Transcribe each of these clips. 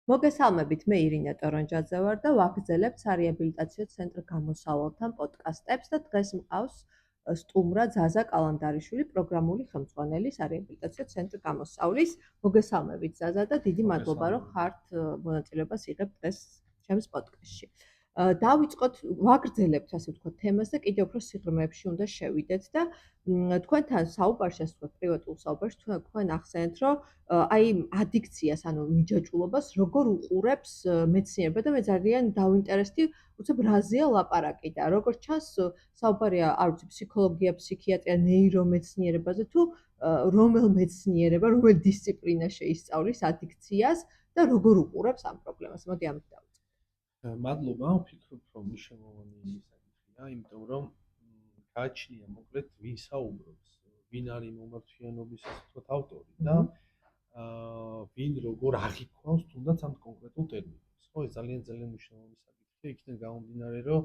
მოგესალმებით, მე ირინა ტორონჯაძე ვარ და ვაგრძელებ სარეაბილიტაციო ცენტრ გამოსავალთან პოდკასტებს და დღეს მყავს სტუმრა ზაზა კალანდარიშვილი, პროგრამული ხელმძღვანელი სარეაბილიტაციო ცენტრ გამოსავლის. მოგესალმებით ზაზა და დიდი მადლობა, რომ ხართ მონაწილეობას იღებთ დღეს ჩემს პოდკასტში. დავიწყოთ, ვაგრძელებთ, ასე ვთქვათ, თემას და კიდევ უფრო სიღრმეებში უნდა შევიდეთ და თქვენთან საუბარში, ასე ვთქვათ, პრივატულ საუბარში თქვენ ახსენეთ, რომ აი ადიქციას, ანუ მიჯაჭვულობას როგორ უყურებს მეცნიერება და მე ძალიან დავინტერესდი, უცებ რაზეა ლაპარაკი და როგორც ჩანს, საუბარია, არ ვიცი, ფსიქოლოგია, ფსიქიატრია, ნეირომეცნიერებაზე თუ რომელ მეცნიერება, რომელ დისციპლინა შეისწავლის ადიქციას და როგორ უყურებს ამ პრობლემას. მოდი ამით დავიწყოთ. მადლობა, ვფიქრობ, რომ მნიშვნელოვანი საკითხია, იმიტომ რომ გააჩნია მოკლედ ვინ საუბრობს, ვინ არის მომართვიანობის ასე ვთქვათ ავტორი და ვინ როგორ აღიქვავს თუნდაც ამ კონკრეტულ ტერმინებს. ხო, ეს ძალიან მნიშვნელოვანი საკითხია, იქიდან გამომდინარე, რომ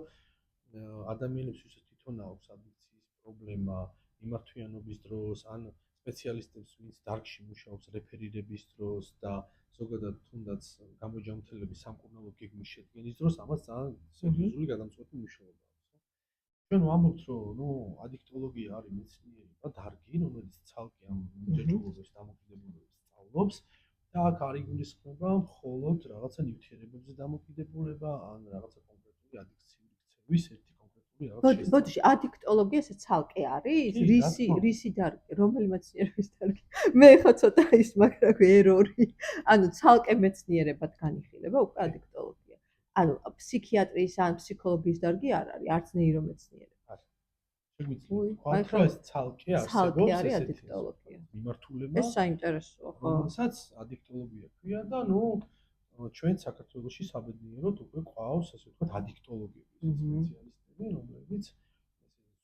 ადამიანებს ვისაც თვითონ აქვს ადიქციის პრობლემა მიმართვიანობის დროს, ან სპეციალისტებს, ვინც დარგში მუშაობს რეფერირების დროს და ზოგადად თუნდაც გამოჯანმრთელების სამკურნალო გეგმის შედგენის დროს, ამას ძალიან სერიოზული გადამწყვეტი მნიშვნელობა აქვს. ჩვენ ვამბობთ, რომ ადიქტოლოგია არის მეცნიერება, დარგი, რომელიც ცალკე ამ მიჯაჭვულობის დამოკიდებულებას სწავლობს და აქ არ იგულისხმება მხოლოდ რაღაცა ნივთიერებებზე დამოკიდებულება, ან რაღაცა კონკრეტული ადიქციური ქცევის ერთი კონკრეტული რაღაც. ბოდიში, ადიქტოლოგია ესე ცალკე არის? რისი დარგი? რომელი მეცნიერების დარგი? მე ხო ცოტა ის მაგრამ ერორი. ანუ ცალკე მეცნიერებად განიხილება უკვე ადიქტოლოგია. ანუ ფსიქიატრიის ან ფსიქოლოგიის დარგი არ არის, არც ნეირომეცნიერება. შეგვიძლია ეს ცალკე არსებობს არის ადიქტოლოგია. მიმართულება. ეს საინტერესოა, ხო? რომელსაც ადიქტოლოგია ქვია და ჩვენ საქართველოში საბედნიეროდ უკვე ყავს, ასე ვთქვათ, ადიქტოლოგების სპეციალისტები, რომლებიც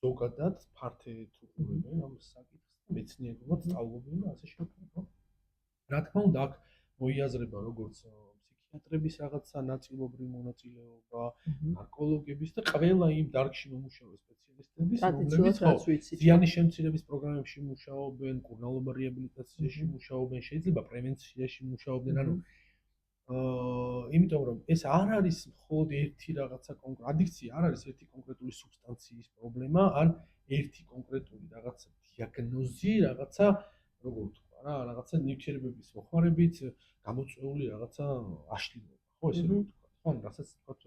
ზოგადად ფართედ უყურებენ ამ საკითხს, მეცნიერულად სწავლობენ და ასე შემდეგ. რა თქმა უნდა, აქ მოიაზრება როგორც ფსიქიატრების რაღაცა ნაწილობრივ მონაწილეობა, ნარკოლოგების და ყველა იმ დარგში მომუშავე სპეციალისტების, რომლებიც ზიანის შემცირების პროგრამებში მუშაობენ, მკურნალობა რეაბილიტაციაში მუშაობენ, შეიძლება პრევენციაში მუშაობენ, ანუ იმიტომ რომ ეს არ არის მხოლოდ ერთი რაღაცა ადიქცია არ არის ერთი კონკრეტული სუბსტანციის პრობლემა, ან ერთი კონკრეტული რაღაცა დიაგნოზი, რაღაცა როგორ ვთქვა რა, რაღაცა ნივთიერებების მოხმარებით გამოწვეული რაღაცა აშლილობა, ხო, ესე რომ ვთქვა. ხო, რასაც ვთქვათ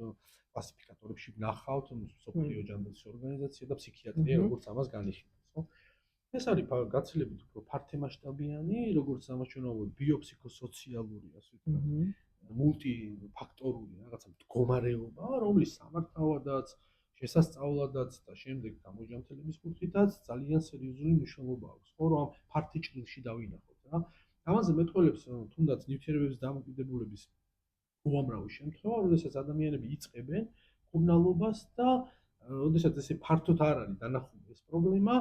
კლასიფიკატორებში ვნახავთ მსოფლიო ჯანდაცვის ორგანიზაცია და ფსიქიატრია როგორც ამას განიხილავს, ხო? ეს არის გაცილებით უფრო ფართემასშტაბიანი, როგორც ამაჩვენებლად ბიოფსიქოსოციალური, ასე ვთქვათ, მულტიფაქტორული რაღაცა მდგომარეობა, რომლის სამართავადაც, შესასწავლადაც და შემდეგ გამოჯანმრთელების კუთხითაც ძალიან სერიოზული მნიშვნელობა აქვს, ხო, რომ ამ ფართი ჭრილში დავინახოთ რა. ამაზე მეტყველებს თუნდაც ნივთიერებების დამოკიდებულების უამრავი შემთხვევა, როდესაც ადამიანები იწყებენ მკურნალობას და როდესაც ესე ფართოდ არ არის დანახული ეს პრობლემა,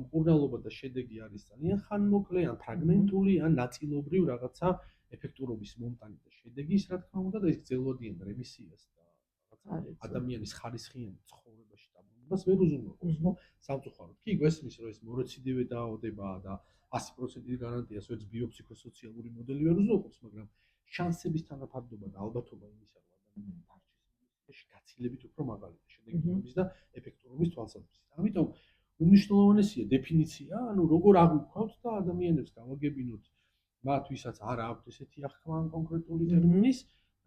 მკურნალობა და შედეგი არის ძალიან ხანმოკლე, ან ფრაგმენტული, ან ნაწილობრივ რაღაცა ეფექტურობის მომტანი და შედეგის, რა თქმა უნდა, და ის გრძელვადიან რემისიას და რაღაცა ადამიანის ხარისხიან ცხოვრებაში დაბრუნებას ვერ უზრუნველყოფს, ხო? სამწუხაროდ კი გვესმის, რომ ეს მორეციდივე დაავადება და 100% გარანტიას ვერც ბიოფსიქოსოციალური მოდელი ვერ უზრუნველყოფს, მაგრამ შანსების თანაფარდობა და ალბათობა იმისა, რომ ადამიანი დარჩეს გაცილებით უფრო მაღალია შედეგის და ეფექტურობის თვალსაზრისით. ამიტომ უმნიშვნელოვანესია დეფინიცია, ანუ როგორ აღვიქვავთ და ადამიანებს გავაგებინოთ მათ ვისაც არ აქვთ ესეთი აღქმა კონკრეტული ტერმინის,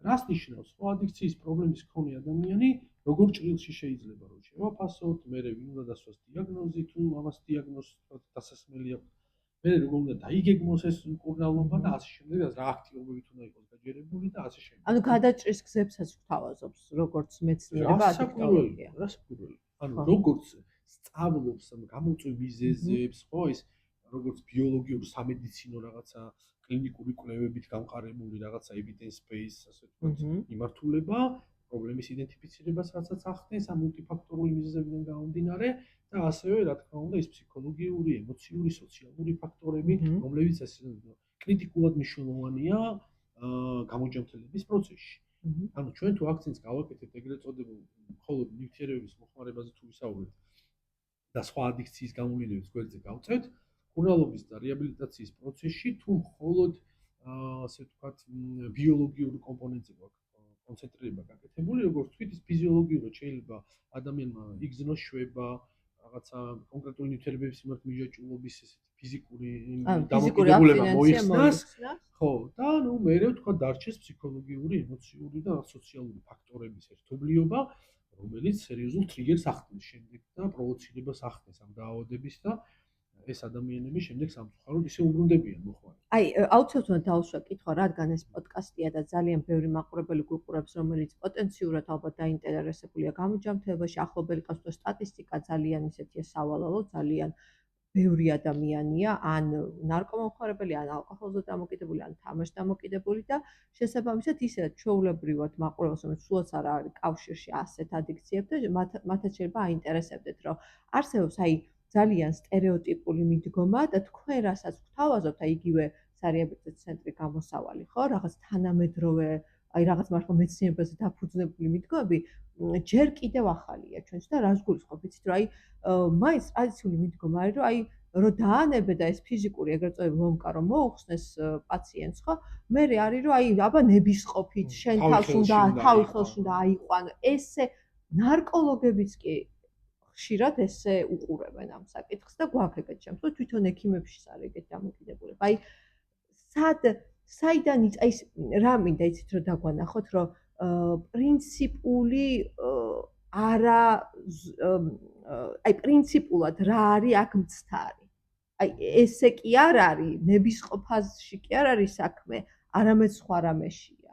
რას ნიშნავს ხო ადიქციის პრობლემის მქონე ადამიანი, როგორ ჭრილში შეიძლება რომ შევაფასოთ, მე ვინ უნდა დასვას დიაგნოზი, თუ ამას დიაგნოზს დასასმელი აქვს, მე როგორ უნდა დაიგეგმოს ეს მკურნალობა და ასე შემდეგ, რა აქტივობებით უნდა იყოს გაჯერებული და ასე შემდეგ. ანუ გადაჭრის გზებსაც გვთავაზობს, როგორც მეცნიერება ადიქტოლოგია. რასაკვირველი. ანუ როგორც სწავლობს გამოწვევ მიზეზებს, ხო, ის როგორც ბიოლოგიური სამედიცინო რაღაცა კლინიკური კვლევებით გამყარებული რაღაცა evidence base, ასე ვთქვათ, მიმართულება, პრობლემის იდენტიფიცირებას რასაც ახდენს ამ მულტიფაქტორული მიზეზებიდან გამომდინარე და ასევე, რა თქმა უნდა, ის ფსიქოლოგიური, ემოციური, სოციალური ფაქტორები, რომლებიც კრიტიკულად მნიშვნელოვანია გამოჯანმრთელების პროცესში. ანუ ჩვენ თუ აქცენტს გავაკეთებთ ეგრეთ წოდებულ მხოლოდ ნივთიერებების მოხმარებაზე თუ ვისაუბრებთ და სხვა ადიქციის გამოვლინების გვერდზე გავწევთ, მკურნალობის და რეაბილიტაციის პროცესში თუ მხოლოდ ასე ვთქვათ, ბიოლოგიური კომპონენტზე გვაქვს კონცენტრირება გაკეთებული, როგორც თქვით, ის ფიზიოლოგიურად შეიძლება ადამიანმა იგრძნოს შვება, რაღაცა კონკრეტული ნივთიერებების მიმართ მიჯაჭვულობის ესეთი ფიზიკური ფიზიკური დამოკიდებულება აბსტინენცია მოიხსნას. მოიხსნას. ხო, და ნუ მერე ვთქვათ დარჩეს ფსიქოლოგიური, ემოციური და სოციალური ფაქტორების ერთობლიობა, რომელიც სერიოზულ ტრიგერს ახდენს შემდეგ და პროვოცირებას ახდენს ამ დაავადების და ეს ადამიანები შემდეგ სამწუხაროდ ისე უბრუნდებიან მოხმარებას. აი, აუცილებლად უნდა დავუსვა კითხვა, რადგან ეს პოდკასტია და ძალიან ბევრი მაყურებელი გვიყურებს, რომელიც პოტენციურად ალბათ დაინტერესებულია გამოჯანმრთელებაში, ახლობელი ყავს თუ სტატისტიკა ძალიან ისეთია სავალალო, ძალიან ბევრი ადამიანია, ან ნარკომომხმარებელი, ან ალკოჰოლზე დამოკიდებული, ან თამაშ დამოკიდებული და შესაბამისად ისედაც ჩვეულებრივად მაყურებელს, რომელიც სულაც არ არის კავშირში ასეთ ადიქციებთან, მათაც შეიძლება აინტერესებდეთ, რომ არსებობს აი ძალიან სტერეოტიპული მიდგომა და თქვენ რასაც გვთავაზობთ, აი იგივე სარეაბილიტაციო ცენტრი გამოსავალი, ხო, რაღაც თანამედროვე, აი რაღაც მართლა მეცნიერებაზე დაფუძნებული მიდგომები ჯერ კიდევ ახალია ჩვენც და რას გულისხმობ, იცით რომ აი მაინც ტრადიციული მიდგომა არის, რომ აი რომ დაანებე და ეს ფიზიკური ეგრეთ წოდებული ლომკა რომ მოუხსნეს პაციენტს, ხო? მე არის რომ აი აბა ნებისყოფით შენ თავს უნდა თავი ხელში უნდა აიყვანო. ესე ნარკოლოგებიც კი ხშირად ესე უყურებენ ამ საკითხს და გვაქვს ეგეთ შემთხვევა, თვითონ ექიმებშიც არის ეგეთ დამოკიდებულება. აი საიდან აი რა მინდა იცით რომ დაგვანახოთ, რომ პრინციპული არა აი პრინციპულად რა არის აქ მცდარი. აი ესე კი არ არის, ნებისყოფაში კი არ არის საქმე, არამედ სხვა რამეშია.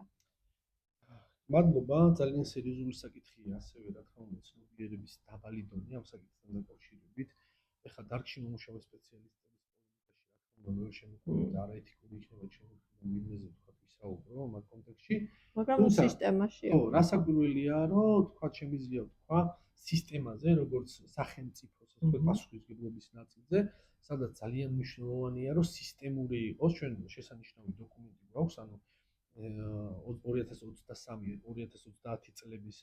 მადლობა, ძალიან სერიოზული საკითხია ასევე რა თქმა უნდა ცნობიერების დაბალი დონე ამ საკითხთან დაკავშირებით. ეხლა დარგში მომუშავე სპეციალისტების პოლიტიკაში რა თქმა უნდა ვერ შემოგვიყვება და არაეთიკური იქნება ჩემი მიმეზე თქვათ ვისაუბრო ამ კონტექსტში. მაგრამ სისტემაში ხო, რასაკვირველია, რომ თქვათ შემიძლია ვთქვა სისტემაზე, როგორც სახელმწიფოს, ასე ვთქვათ, პასუხისმგებლობის ნაწილზე, სადაც ძალიან მნიშვნელოვანია, რომ სისტემური იყოს, ჩვენ შესანიშნავი დოკუმენტი გვაქვს, ანუ 2023-2030 წლების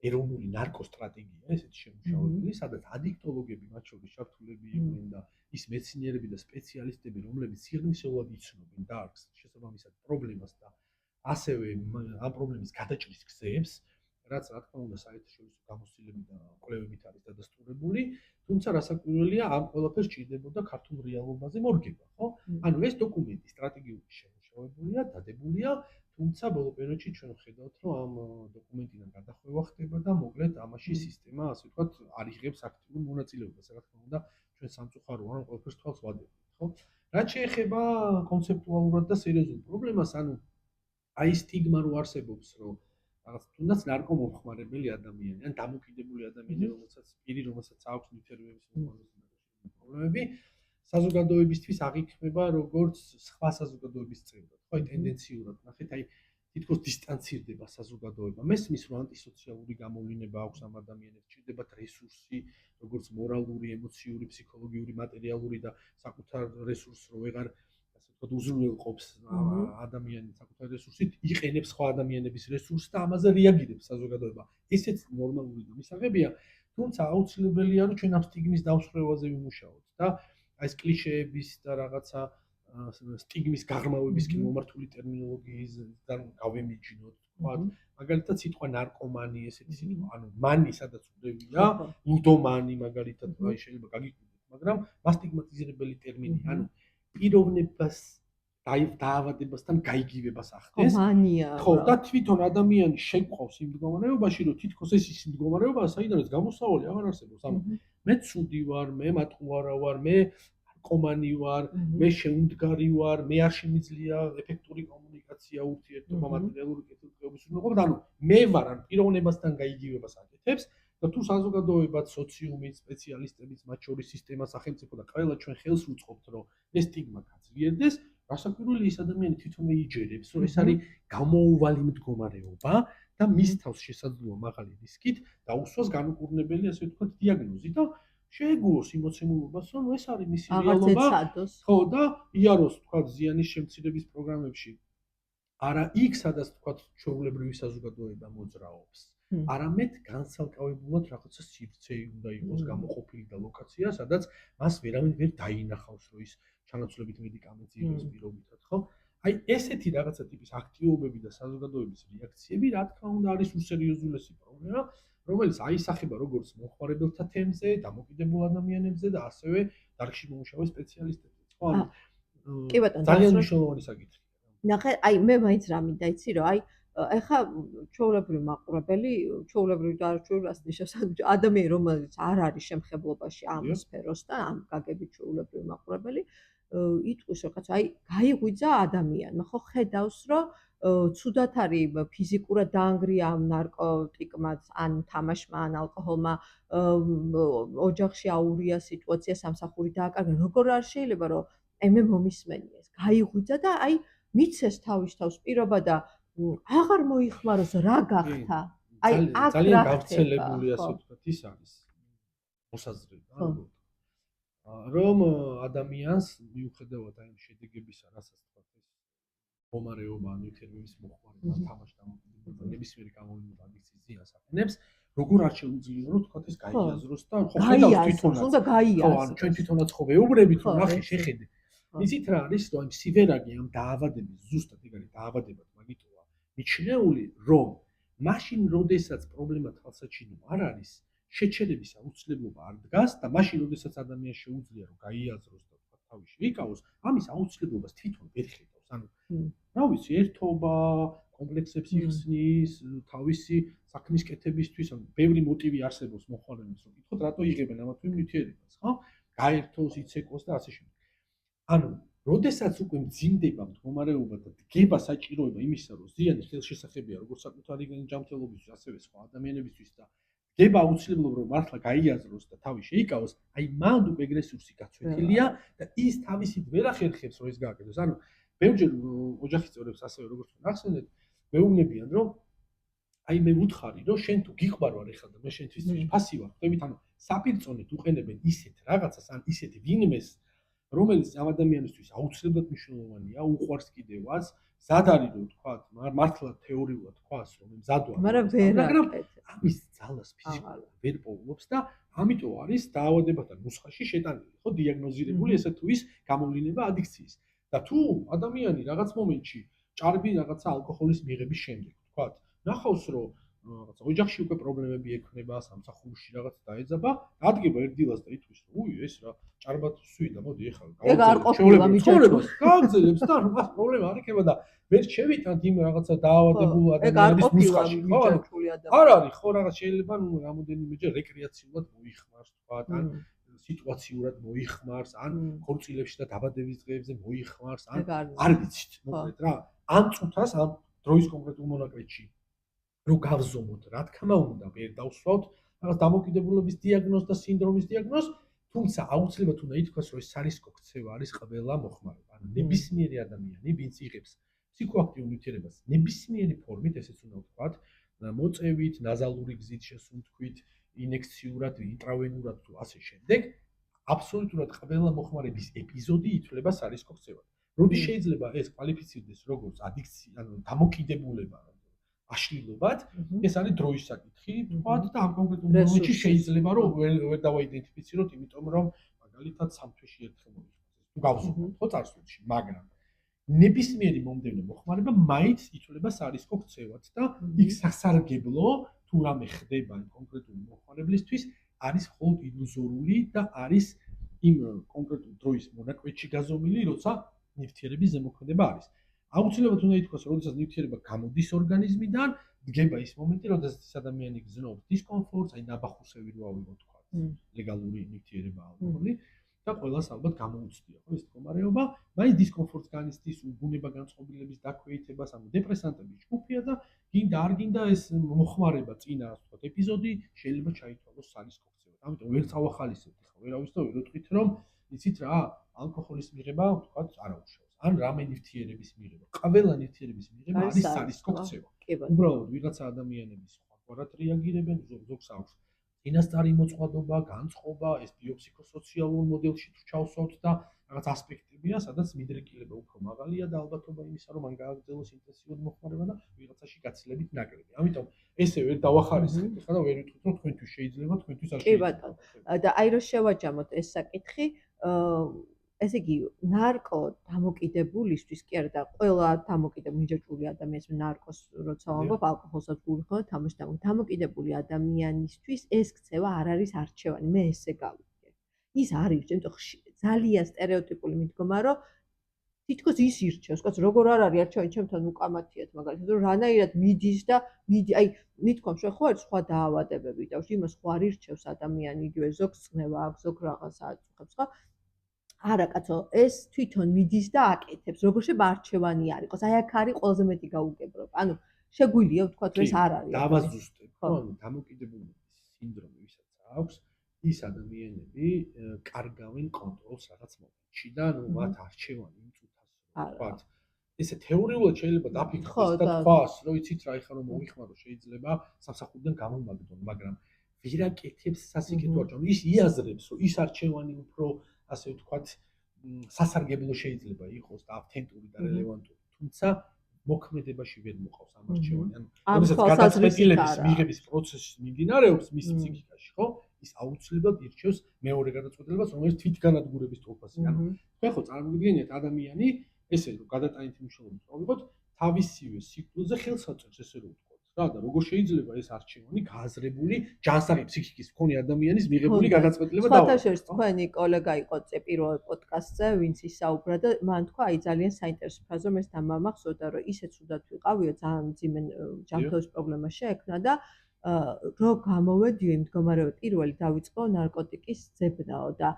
ეროვნული ნარკოსტრატეგია, ესეთი შემუშავებული, სადაც ადიქტოლოგები, მათ შორის ჩართულები იყვნენ და ის მეცნიერები და სპეციალისტები, რომლებიც სიღრმისეულად იცნობენ დარგს, შესაბამისად პრობლემას და ასევე ამ პრობლემის გადაჭრის გზებს, რაც რა თქმა უნდა საერთაშორისო გამოცდილებით და კვლევებით არის დადასტურებული, თუმცა რასაკვირველია, ამ ყველაფერს ჭირდებოდა ქართულ რეალობაზე მორგება, ხო? ანუ ეს დოკუმენტი სტრატეგიული შემუშავებულია, დადებულია, თუმცა ბოლო პერიოდში ჩვენ ვხედავთ, რომ ამ დოკუმენტიდან გადახვევა ხდება და მოკლედ ამაში სისტემა, ასე ვთქვათ, არ იღებს აქტიურ მონაწილეობას, რა თქმა უნდა, ჩვენ სამწუხაროა, რომ ყველაფერს თვალს ვადებთ, ხო? რაც შეეხება კონცეპტუალურად და სერიოზულ პრობლემას, ანუ აი სტიგმა რო არსებობს, რომ რაღაც თუნდაც ნარკომომხმარებელი ადამიანი, ან დამოკიდებული ადამიანი, რომელსაც აქვს ნივთიერებების მომხმარებლის პრობლემები, საზოგადოებისთვის აღიქმება როგორც სხვა საზოგადოების წევრად. ხო, აი ტენდენციურად ნახეთ, აი თითქოს დისტანცირდება საზოგადოება. მესმის რომ ანტისოციალური გამოვლენა აქვს ამ ადამიანებს, ჭირდებათ რესურსი, როგორც მორალური, ემოციური, ფსიქოლოგიური, მატერიალური და საკუთარ რესურსს რო ვეღარ უზრუნველყოფს ადამიანი საკუთარ რესურსით, იყენებს სხვა ადამიანების რესურსს და ამაზე რეაგირებს საზოგადოება. ესეც ნორმალური და მისაღებია, თუმცა აუცილებელია რომ ჩვენ ამ სტიგმის დავსხვრევაზე ვიმუშაოთ და აი ეს კლიშეების და რაღაცა სტიგმის გაღრმავებისკენ მომართული ტერმინოლოგიისგან გავემიჯნოთ, თქვათ, მაგალითად სიტყვა ნარკომანი, ესეთი სიტყვა, ანუ მანი სადაც უდევია, ლუდომანი მაგალითად აი შეიძლება გაგიკვირდეთ, მაგრამ მასტიგმატიზირებელი ტერმინი, ანუ პიროვნებას დაავადებასთან გაიგივებას ახდენს. ხო, და თვითონ ადამიანი შეგვყავს იმ მდგომარეობაში, რომ თითქოს ეს ის მდგომარეობაა, საიდანაც გამოსავალი აღარ არსებობს. ანუ მე ცუდი ვარ, მე მატყუარა ვარ, მე ნარკომანი ვარ, მე შეუმდგარი ვარ, მე არ შემიძლია ეფექტური კომუნიკაცია, ურთიერთობა, მატერიალური კეთილდღეობის უზრუნველყოფა, ანუ მე ვარ, ან პიროვნებასთან გაიგივებას აკეთებს. და თუ საზოგადოებაც, სოციუმიც, სპეციალისტებიც, მათ შორის სისტემა, სახელმწიფო და ყველა ჩვენ ხელს ვუწყობთ, რომ ეს სტიგმა გაძლიერდეს, რასაკვირველია ის ადამიანი თვითონვე იჯერებს, რომ ეს არის გამოუვალი მდგომარეობა და მის თავს შესაძლოა მაღალი რისკით დაუსვას განუკურნებელი, ასე ვთქვათ, დიაგნოზი და შეეგუოს იმოცემულობას, რომ ეს არის მისი რეალობა. ხო, და იაროს, ვთქვათ, ზიანის შემცირების პროგრამებში არა იქ, სადაც ვთქვათ, ჩვეულებრივი საზოგადოება მოძრაობს. არამედ განსალკავებულად რაღაცა სივრცე უნდა იყოს გამოყოფილი და ლოკაცია, სადაც მას ვერავინ ვერ დაინახავს, რომ ის ჩანაცვლებით მედიკამენტს იღებს პირობითად, ხო? აი ესეთი რაღაცა ტიპის აქტივობები და საზოგადოების რეაქციები, რა თქმა უნდა, არის უსერიოზულესი პრობლემა, რომელიც აისახება როგორც მომხმარებელთა თემზე, დამოკიდებულ ადამიანებზე და ასევე დარგში მომუშავე სპეციალისტებზე. ხო, ანუ კი ბატონო, ძალიან დასრულე. მნიშვნელოვანი საკითხია. ნახე, აი მე მაინც რა მინდა იცი რომ აი ეხა ჩვეულებრივი მაყურებელი, ჩვეულებრივი და არჩეულას ნიშნავს ადამიანი რომელიც არ არის შემხებლობაში ამ დიახ. სფეროსთან, ამ გაგებით ჩვეულებრივი მაყურებელი, იტყვის რაღაც აი გაიღვიძა ადამიანმა, ხო ხედავს რომ ცუდად არის ფიზიკურად დაანგრია ამ ნარკოტიკმაც, ან თამაშმა, ან ალკოჰოლმა, ოჯახში აურია სიტუაცია, სამსახური დააკარგა, როგორ არ შეიძლება რომ აი მე მომისმენია ეს, გაიღვიძა და აი მიცეს თავის თავს პირობა და აღარ მოიხმაროს რა გახთა? აი აქ ძალიან რა გავრცელებული ხდება, ასე ხო? ვთქვათ ის არის მოსაზრება, ხო. რომ ადამიანს მიუხედავად აი ამ შედეგებისა, რასაც თქვათ ეს მდგომარეობა, ანუ თერმინის მოხმარება, თამაში დამოკიდებულება, ნებისმიერი გამოვლინებად ადიქციის ზიანს აყენებს, როგორ არ შეუძლია რომ თქვათ ეს გაიაზროს და ხო ხედავს თვითონაც. უნდა ხო, გაიაზროს. ანუ ჩვენ თვითონაც ხო ვეუბნებით, ხო, რომ ნახე, ეს. შეხედე. ხო. იცით რა არის, რომ აი სივერაგი ამ დაავადების ზუსტად ეგ არის დაავადებად მაგიტოა მიჩნეული, რომ მაშინ, როდესაც პრობლემა თვალსაჩინო არ არის, შეჩერების აუცილებლობა არ დგას და მაშინ, როდესაც ადამიანს შეუძლია რომ გაიაზროს და თქვათ თავი შეიკავოს, ამის აუცილებლობას თვითონ ვერ ხედავს. ანუ რა ვიცი, ერთობა, კომპლექსებს იხსნის, თავისი საქმის კეთებისთვის, ანუ ბევრი მოტივი არსებობს მოხმარებელს, რომ კითხოთ, რატო იღებენ ამა თუ იმ ნივთიერებას, ხო? გაერთოს, იცეკოს და ასე შემდეგ. ანუ, როდესაც უკვე მძიმდება მდგომარეობა და დგება საჭიროება იმისა, რომ ზიანი ხელშესახებია როგორც საკუთარი ჯანმრთელობისთვის, ასევე სხვა ადამიანებისთვის და დგება აუცილებლობა, რომ მართლა გაიაზროს და თავი შეიკავოს, აი მანდ უკვე რესურსი გაცვეთილია და ის თავისით ვერ ახერხებს, რომ ეს გააკეთოს. ანუ, ბევრჯერ ოჯახის წევრებს ასევე როგორც ნახსენეთ, მეუბნებიან, რომ აი მე ვუთხარი, რომ შენ თუ გიყვარ ვარ ეხლა და მე შენთვის ფასი ვარ, ხვდებით, ანუ საპირწონედ უყენებენ ისეთ რაღაცას, ან ისეთ ვინმეს, რომელიც ამ ადამიანისთვის აუცილებლად მნიშვნელოვანია, უყვარს კიდევაც, მზად არის რომ თქვა, მართლა თეორიულად თქვას, რომ მზად ვარ, მაგრამ ამის ძალას ფიზიკურად ვერ პოულობს და ამიტომ არის დაავადებათა ნუსხაში შეტანილი, ხო, დიაგნოზირებული ესე თუ ის გამოვლინება ადიქციის. და თუ ადამიანი რაღაც მომენტში ჭარბი რაღაცა ალკოჰოლის მიღების შემდეგ, თქვა, ნახავს რომ რაღაცა ოჯახში უკვე პრობლემები ექნება, სამსახურში რაღაც დაეძაბა, დადგება ერთ დილას და იტყვის, უი, ეს რა ჭარბად სვიდა, მოდი ეხლა გავაგზავნოთ. გააგზელებს და მას პრობლემა არ ექნება და ვერ შევიტანთ იმ რაღაცა დაავადებულ ადამიანების ნუსხაში, ხო? არ არის, ხო, რაღაც შეიძლება ნუ რამოდენიმეჯერ რეკრეაციულად მოიხმარს, თქვა, ან სიტუაციურად მოიხმარს, ან ხორცილებში და დაბადების დღეებზე მოიხმარს, ან არ ვიცით, მოკლედ რა. ამ წუთას, ამ დროის კონკრეტულ მონაკვეთში რო გავზომოთ, რა თქმა უნდა, ვერ დავსვავთ რაღაც დამოკიდებულების დიაგნოზს და სინდრომის დიაგნოზს, თუმცა აუცილებლად უნდა ითქვას, რომ ეს სარისკო ქცევა არის ყველა მოხმარება. ანუ ნებისმიერი ადამიანი, ვინც იღებს ფსიქოაქტიურ ნივთიერებას, ნებისმიერი ფორმით, ესეც უნდა ვთქვათ, მოწევით, ნაზალური გზით შესუნთქვით, ინექციურად, ინტრავენურად თუ ასე შემდეგ, აბსოლუტურად ყველა მოხმარების ეპიზოდი ითვლება სარისკო ქცევად. როდის შეიძლება ეს კვალიფიცირდეს როგორც ადიქცია, ანუ დამოკიდებულება აშლილობად, ეს არის დროის საკითხი, თქვათ და ამ კონკრეტულ მომენტში შეიძლება რომ ვერ დავაიდენტიფიციროთ, იმიტომ რომ მაგალითად 3 თვეში ერთხელ მოიხმარდეს. თუ გავზრდოთ, ხო, წარსულში, მაგრამ ნებისმიერი მომდევნო მოხმარება მაინც ითვლება სარისკო ქცევად და იქ სასარგებლო თუ რამე ხდება იმ კონკრეტული მოხმარებლისთვის, არის მხოლოდ ილუზორული და არის იმ კონკრეტულ დროის მონაკვეთში გაზომილი, როცა ნივთიერების ზემოქმედება არის. აუცილებლად უნდა ითქვას, რომ როდესაც ნივთიერება გამოდის ორგანიზმიდან, დგება ის მომენტი, როდესაც ეს ადამიანი გრძნობს დისკომფორტს, აი ნაბახურსევი რო ავიღოთ, თქვა, ლეგალური ნივთიერება ალკოჰოლი და ყველას ალბათ გამოუცდია, ხო, ეს მდგომარეობა, მაინც დისკომფორტს განიცდის, ბუნება განწყობილების დაქვეითებას, ანუ დეპრესანტების ჯგუფია და გინდა არ გინდა ეს მოხმარება წინა, ასე ვთქვათ, ეპიზოდი შეიძლება ჩაითვალოს სარისკო ქცევად. ამიტომ ვერ წავახალისებთ ახლა ვერავის და ვერ ვიტყვით, რომ იცით რა, ალკოჰოლის მიღება, ვთქვათ, არაუშავს. ან რამე ნივთიერების მიღება. ყველა ნივთიერების მიღება არის სარისკო ქცევა. უბრალოდ ვიღაცა ადამიანები სხვაგვარად რეაგირებენ, ზოგს აქვს წინასწარი მოწყობილობა, განწყობა, ეს ბიოფსიქოსოციალურ მოდელში თუ ჩავსვათ და რაღაც ასპექტებია, სადაც მიდრეკილება უფრო მაღალია და ალბათობა იმისა, რომ მან გააგრძელოს ინტენსიურად მოხმარება და ვიღაცაში გაცილებით ნაკლები. ამიტომ ესე ვერ დავახარისხებთ ხა და ვერ ვიტყვით, რომ თქვენთვის შეიძლება, თქვენთვის არ შეიძლება. კი ბატონო. და აი რომ შევაჯამოთ ეს საკითხი, ესე იგი, ნარკო დამოკიდებულისთვის კი არა და ყველა დამოკიდებული ადამიანს ნარკოს როცა ვამბობ, ალკოჰოლსაც გულიხმობ დამოკიდებული ადამიანისთვის ეს ქცევა არ არის არჩევანი, მე ესე გავიგე. ის არის, იმიტომ ძალიან სტერეოტიპული მიდგომა, რომ თითქოს ის ირჩევს, კაც როგორ არ არის არჩევანი ჩემთან უკამათიათ მაგალითად, რომ რანაირად მიდის და აი მithkom შენ ხო არის სხვა დაავადებები და იმას ხო არ ირჩევს ადამიანი, იგივე ზოგს წნევა აქვს, ზოგ რაღაცა აწუხებს, ხო? არა კაცო, ეს თვითონ მიდის და აკეთებს, როგორ შეიძლება არჩევანი არ იყოს. აი აქ არის ყველაზე მეტი გაუგებრობა. ანუ შეგვიძლია ვთქვათ, რომ ეს არ არის. დავაზუსტებ, ხო, ანუ დამოკიდებულების სინდრომი ვისაც აქვს, ის ადამიანები კარგავენ კონტროლს რაღაც მომენტში და ნუ მათ არჩევანი მიწუთას ვთქვათ. ესე თეორიულად შეიძლება დაფიქრდეს და თქვას, რომ იცით რა, ეხლა რომ მოიხმარო შეიძლება სამსახურიდან გამომაგდონ, მაგრამ ვერ აკეთებს სასიკეთო არჩევანი. ის იაზრებს, რომ ის არჩევანი უფრო ასე ვთქვათ, სასარგებლო შეიძლება იყოს და ავთენტური და რელევანტური. თუმცა მოქმედებაში ვერ მოყავს ამ არჩევანი. ანუ როდესაც გადაწყვეტილების მიღების პროცესი მიმდინარეობს მის ფსიქიკაში, ხო? ის აუცილებლად ირჩევს მეორე გადაწყვეტილებას, რომელიც თვითგანადგურების ტოლფასია. ანუ თქვენ ხო წარმოგიდგენიათ ადამიანი, ესე რომ გადატანითი მნიშვნელობით ავიღოთ, თავისივე სიკვდილზე ხელს აწევს, ესე რომ ვთქვათ. რა და როგორ შეიძლება ეს არჩევანი გააზრებული ჯანსაღი ფსიქიკის მქონე ადამიანის მიღებული გადაწყვეტილება დავა. სხვათა შორის თქვენი კოლეგა იყო პირველ პოდკასტზე, ვინც ისაუბრა და მან თქვა, აი ძალიან საინტერესო ფრაზა, რომ ეს დამამახსოვდა, რომ ისე ცუდად ვიყავიო, ძალიან მძიმე ჯანმრთელობის პრობლემა შეექმნა და რო გამოვედიო იმ მდგომარეობიდან, პირველი დავიწყო ნარკოტიკის ძებნაო და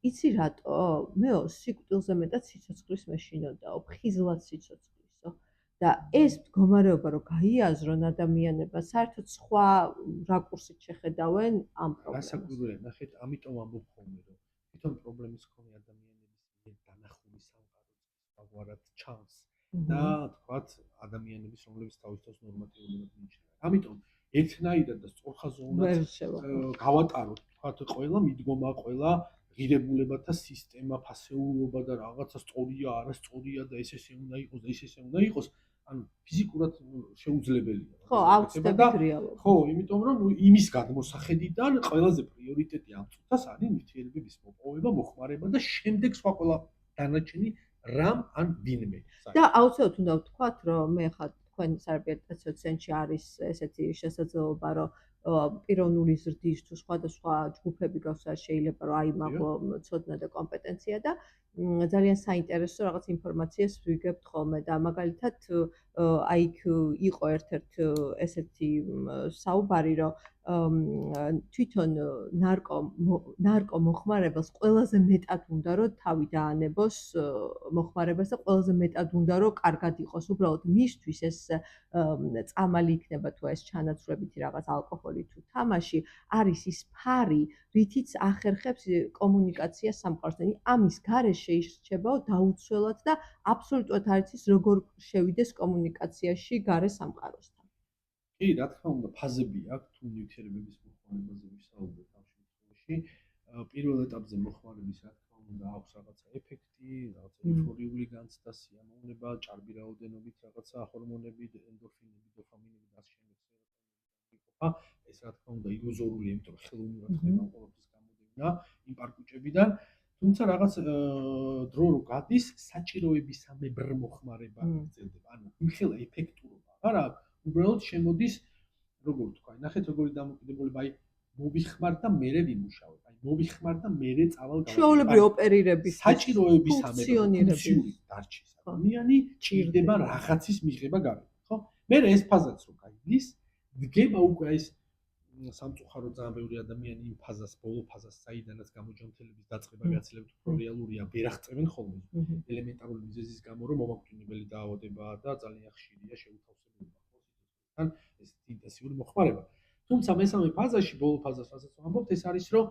იცი რატო? მეო სიკვდილზე მეტად სიცოცხლის მეშინოდაო, ფხიზლად სიცოცხლისო. და ეს მდგომარეობა რო გაიაზრონ ადამიანებმა, საერთოდ სხვა რაკურსით შეხედავენ ამ პრობლემას. გასაკვირველია, ნახეთ, ამიტომ ამბობ ხოლმე, რომ თვითონ პრობლემის მქონე ადამიანების მიერ დანახული სამყარო სხვაგვარად ჩანს და თქვათ ადამიანების, რომლებიც თავის თავს ნორმატიულობად მიიჩნევენ. ამიტომ ერთნაირად და სწორხაზოვნად გავატაროთ, თქვათ, ყველა მიდგომა, ყველა ღირებულებათა სისტემა, ფასეულობა და რაღაცა სწორია, არასწორია და ეს ესე უნდა იყოს და ის ესე უნდა იყოს. ანუ ფიზიკურად შეუძლებელია. ხო, აუცილებლად რეალობა. ხო, იმიტომ რომ იმის გადმოსახედიდან ყველაზე პრიორიტეტი ამ წუთას არის ნივთიერებების მოპოვება, მოხმარება და შემდეგ სხვა ყველა დანარჩენი რამ ან ვინმე. და აუცილებლად უნდა ვთქვათ, რომ მე ხა თქვენ სარეაბილიტაციო ცენტრში არის ესეთი შესაძლებლობა, რომ პიროვნული ზრდის თუ სხვადასხვა ჯგუფები გავს, შეიძლება რომ აიმაღლო ცოდნა და კომპეტენცია და ძალიან საინტერესო რაღაც ინფორმაციას ვიგებთ ხოლმე და მაგალითად აი იყო ერთ-ერთ ესეთი საუბარი, რომ თვითონ ნარკო მოხმარებელს ყველაზე მეტად უნდა რომ თავი დაანებოს მოხმარებას და ყველაზე მეტად უნდა რომ კარგად იყოს უბრალოდ მისთვის ეს წამალი იქნება თუ ეს ჩანაცვლებითი რაღაც ალკოჰოლი თუ თამაში არის ის ფარი, რითიც ახერხებს კომუნიკაციას სამყაროსთან. ამის გარეშე ისრჩებაო დაუცველად და აბსოლუტურად არ იცის როგორ შევიდეს კომუნიკაციაში გარე სამყაროსთან. კი, რა თქმა უნდა, ფაზები აქვს თუ ნივთიერებების მოხმარებაზე ვისაუბრებთ ამ შემთხვევაში. პირველ ეტაპზე მოხმარების რა თქმა უნდა აქვს რაღაცა ეფექტი, რაღაცა ეიფორიული განცდა, სიამოვნება, ჭარბი რაოდენობით რაღაცა ჰორმონები, ენდორფინები, დოფამინები და ამ შემდეგ იყოფა. ეს რა თქმა უნდა ილუზორულია, იმიტომ რომ ხელოვნურად ხდება ყოველთვის გამოდევნა იმ პარკუჭებიდან. თუმცა რაღაც დრო რო გადის, საჭიროებისამებრ მოხმარება გრძელდება. ანუ იმხელა ეფექტურობა არ აქვს. უბრალოდ შემოდის, როგორ ვთქვა, ნახეთ როგორი დამოკიდებულება, აი მოვიხმარ და მერე ვიმუშავებ. აი მოვიხმარ და მერე წავალ გავაკეთებ. ჩვეულებრივი ოპერირების ფუნქციონირების დარჩის. ადამიანი ჭირდება რაღაცის მიღება გარეთ, ხო? მერე ეს ფაზაც რო გაიგის, დგება უკვე ეს სამწუხარო ძალიან ბევრი ადამიანი იმ ფაზას, ბოლო ფაზას, საიდანაც გამოჯანმრთელების დაწყება გაცილებით უფრო რეალურია, ვერ აღწევენ ხოლმე. ელემენტარული მიზეზის გამო, რომ მომაკვდინებელი დაავადებაა და ძალიან ხშირია შეუთავსებლობა. ეს ინტენსიური მოხმარება. თუმცა მესამე ფაზაში, ბოლო ფაზას, რასაც ვამბობთ, ეს არის, რომ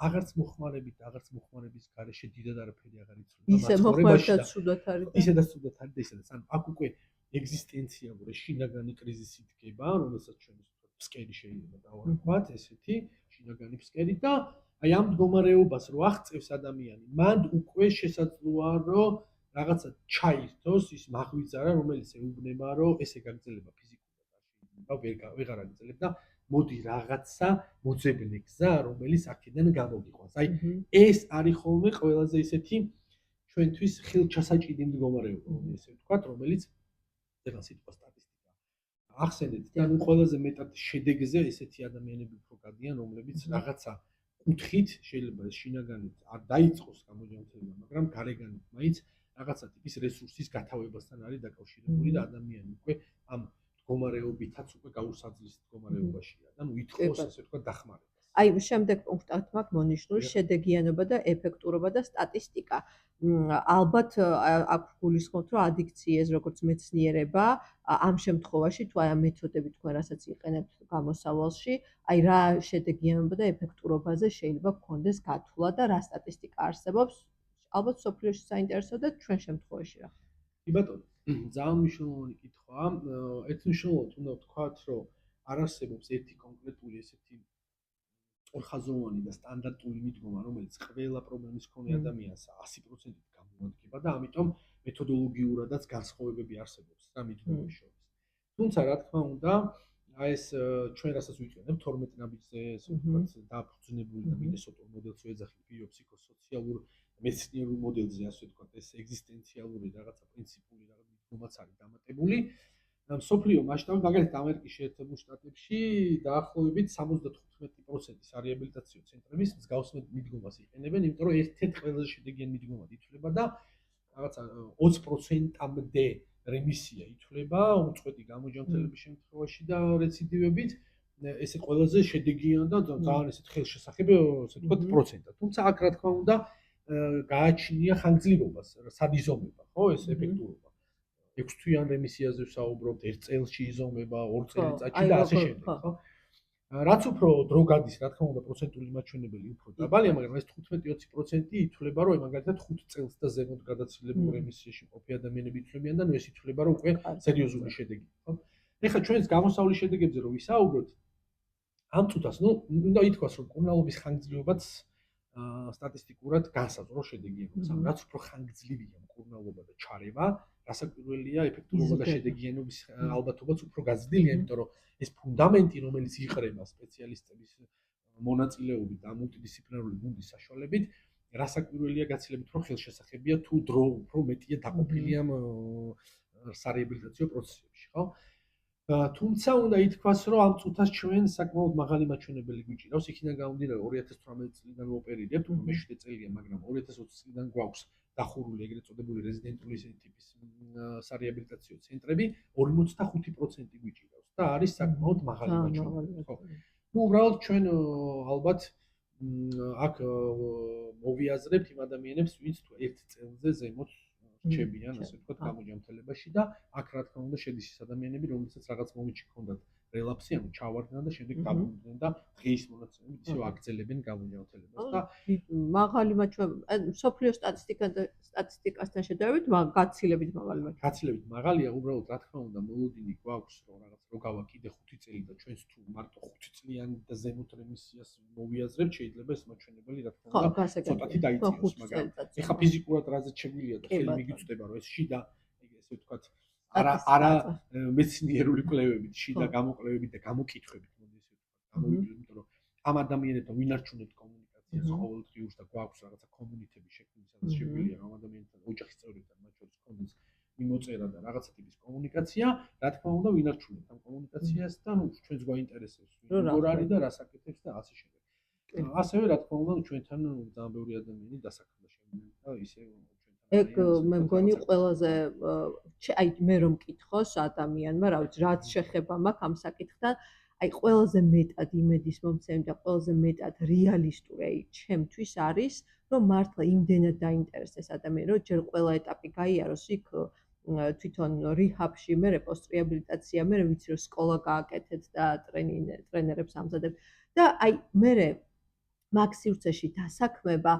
აღარც მოხმარებით, აღარც მოხმარების გარეშე დიდად არაფერი აღარ იცვლება. ისე მოხმარებაც ცუდად არის. ისედაც ცუდად არის და ისედაც. ანუ აქ უკვე ეგზისტენციალური შინაგანი კრიზისი დგება, რომელსაც ჩვენ ფსკერი შეიძლება დავარქვათ, ესეთი შინაგანი ფსკერი და აი ამ მდგომარეობას რო აღწევს ადამიანი, მან უკვე შესაძლოა, რომ რაღაცა ჩაირთოს ის მაღვიძარა, რომელიც ეუბნება, რომ ესე გაგრძელება ფიზიკურად არ შეიძლება, ვეღარ აგრძელებ და მოდი რაღაცა მოძებნე გზა, რომელიც აქედან გამოგიყვანს. აი ეს არის ხოლმე ყველაზე ისეთი ჩვენთვის ხელჩასაჭირი მდგომარეობა, ესე ვთქვათ, რომელიც ეხლა სიტყვა სტატისტიკა. ახსენეთ, და ნუ ყველაზე მეტად შედეგზე ესეთი ადამიანები უფრო გადიან, რომლებიც რაღაცა კუთხით შეიძლება ეს შინაგანით არ დაიწყოს გამოჯანმრთელება, მაგრამ გარეგანით მაინც რაღაცა ტიპის რესურსის გათავებასთან არის დაკავშირებული და ადამიანი უკვე ამ მდგომარეობითაც უკვე გაუსაძლის მდგომარეობაშია და ნუ ითხოვს ესე ვთქვათ დახმარებას. აი შემდეგ პუნქტად მაქვს მონიშნული შედეგიანობა და ეფექტურობა და სტატისტიკა. ალბათ აქ გულისხმობთ, რომ ადიქციას როგორც მეცნიერება ამ შემთხვევაში თუ აი ამ მეთოდები თქვენ რასაც იყენებთ გამოსავალში, აი რა შედეგიანობა და ეფექტურობაზე შეიძლება გქონდეს გათვლა და რა სტატისტიკა არსებობს, ალბათ სოფლიოში საინტერესო და ჩვენ შემთხვევაში რა. კი ბატონო, ძალიან მნიშვნელოვანი კითხვაა. ერთნიშნულად უნდა ვთქვათ, რომ არ არსებობს ერთი კონკრეტული ესეთი ორხაზოვანი და სტანდარტული მიდგომა, რომელიც ყველა პრობლემის მქონე ადამიანს 100%-ით გამოადგება და ამიტომ მეთოდოლოგიურადაც განსხვავებები არსებობს რა მიდგომების შორის. თუმცა რა თქმა უნდა, აი ეს ჩვენ რასაც ვიყენებთ 12 ნაბიჯზე, ასე ვთქვათ, დაფუძნებული და მინესოტურ მოდელს ვეძახით ბიოფსიქოსოციალურ მეცნიერულ მოდელზე, ასე ვთქვათ, ეს ეგზისტენციალური რაღაცა პრინციპული რაღაც მიდგომაც არის დამატებული. მსოფლიო მასშტაბით, მაგალითად ამერიკის შეერთებულ შტატებში დაახლოებით 75% სარეაბილიტაციო ცენტრების მსგავს მიდგომას იყენებენ, იმიტომ რომ ერთ-ერთ ყველაზე შედეგიანი მიდგომად ითვლება და რაღაცა 20%-მდე რემისია ითვლება უწყვეტი გამოჯანმრთელების შემთხვევაში და რეციდივებით. ესე ყველაზე შედეგიანი და ძალიან ესეთ ხელშესახები, ასე ვთქვათ, პროცენტად. თუმცა აქ რა თქმა უნდა გააჩნია ხანგრძლივობას, სადიზომება, ხო, ეს ეფექტურობა. 6 თვიან რემისიაზე ვსაუბრობთ, 1 წელში იზომება, 2 წელიწადში და ასე შემდეგ, ხო? რაც უფრო დრო გადის, რა თქმა უნდა, პროცენტული მაჩვენებელი უფრო დაბალია, მაგრამ ეს 15-20% ითვლება, რომ მაგალითად 5 წელს და ზემოთ გადაცილებულ რემისიაში მყოფი ადამიანები ითვლებიან და ნუ ეს ითვლება, რომ უკვე სერიოზული შედეგია, ხო? ეხლა ჩვენს გამოსავლის შედეგებზე რომ ვისაუბროთ, ამ წუთას, ნუ უნდა ითქვას, რომ მკურნალობის ხანგრძლივობაც სტატისტიკურად განსაზღვრო შედეგიანობს. რაც უფრო ხანგრძლივია მკურნალობა და ჩარევა, რასაკვირველია, ეფექტურობა და შედეგიანობის ალბათობაც უფრო გაზრდილია, იმიტომ რომ ეს ფუნდამენტი, რომელიც იყრება სპეციალისტების მონაწილეობით და მულტიდისციპლინარული გუნდის საშუალებით, რასაკვირველია გაცილებით უფრო ხელშესახებია თუ დრო უფრო მეტია დაყოფილია სარეაბილიტაციო პროცესებში, ხო? თუმცა უნდა ითქვას, რომ ამ წუთას ჩვენ საკმაოდ მაღალი მაჩვენებელი გვიჭირავს, იქიდან გამომდინარე 2018 წლიდან ვოპერირებთ, უკვე მე-7 წელია, მაგრამ 2020 წლიდან გვაქვს დახურული ეგრეთ წოდებული რეზიდენტული ტიპის სარეაბილიტაციო ცენტრები 45% გვიჭირავს და არის საკმაოდ მაღალი მაჩვენებელი, ხო? ნუ უბრალოდ ჩვენ ალბათ აქ მოვიაზრებთ იმ ადამიანებს, ვინც თუ 1 წელზე ზემოთ რჩებიან, ასე ვთქვათ, გამოჯანმრთელებაში და აქ რა თქმა უნდა შედის ის ადამიანები, რომლებსაც რაღაც მომენტში ჰქონდათ რელაფსი, ანუ ჩავარდნენ და შემდეგ დაბრუნდნენ და დღის მონაცემებით ისევ აგრძელებენ გამოჯანმრთელებას და მაღალი მაჩვენებელი, სოფლიო სტატისტიკასთან შედარებით გაცილებით მაღალი მაჩვენებელი. გაცილებით მაღალია, უბრალოდ რა თქმა უნდა, მოლოდინი გვაქვს, რომ რაღაც რო გავა კიდე 5 წელი და ჩვენს თუ მარტო 5 წლიანი და ზემოთ რემისიას მოვიაზრებთ, შეიძლება ეს მაჩვენებელი რა თქმა უნდა ცოტათი დაიწიოს, მაგრამ ეხა ფიზიკურად რაზეც შეგვიძლია და ხელი მიგიწვდება, რომ ეს შიდა, ესე ვთქვათ, არა მეცნიერული კვლევებით, შიდა გამოკვლევებით და გამოკითხვებით, მოდი ესე ვთქვათ, გამოვიდნენ, იმიტომ რომ ამ ადამიანებთან ვინარჩუნებთ კომუნიკაციას ყოველდღიურს და გვაქვს რაღაცა კომუნიტები შექმნილი, სადაც შეგვიძლია რომ ადამიანთან ოჯახის წევრებთან მათ შორის კონდეს მიმოწერა და რაღაცა ტიპის კომუნიკაცია, რა თქმა უნდა, ვინარჩუნებთ ამ კომუნიკაციას და ნუ ჩვენს გვაინტერესებს როგორ არის და რას აკეთებს და ასე შემდეგ. ასევე რა თქმა უნდა, ჩვენთან ძალიან ბევრი ადამიანი დასაქმდა შემიძლია და ისე ეგ მე მგონი ყველაზე აი მე რომ მკითხოს ადამიანმა, რა ვიცი, რაც შეხება მაქვს ამ საკითხთან, აი ყველაზე მეტად იმედის მომცემი და ყველაზე მეტად რეალისტური აი ჩემთვის არის, რომ მართლა იმდენად დაინტერესდეს ადამიანი, რომ ჯერ ყველა ეტაპი გაიაროს იქ თვითონ რიჰაბში, მე პოსტრეაბილიტაცია, მე ვიცი რომ სკოლა გააკეთეთ და ტრენერებს ამზადებთ და აი მე მაგ სივრცეში დასაქმება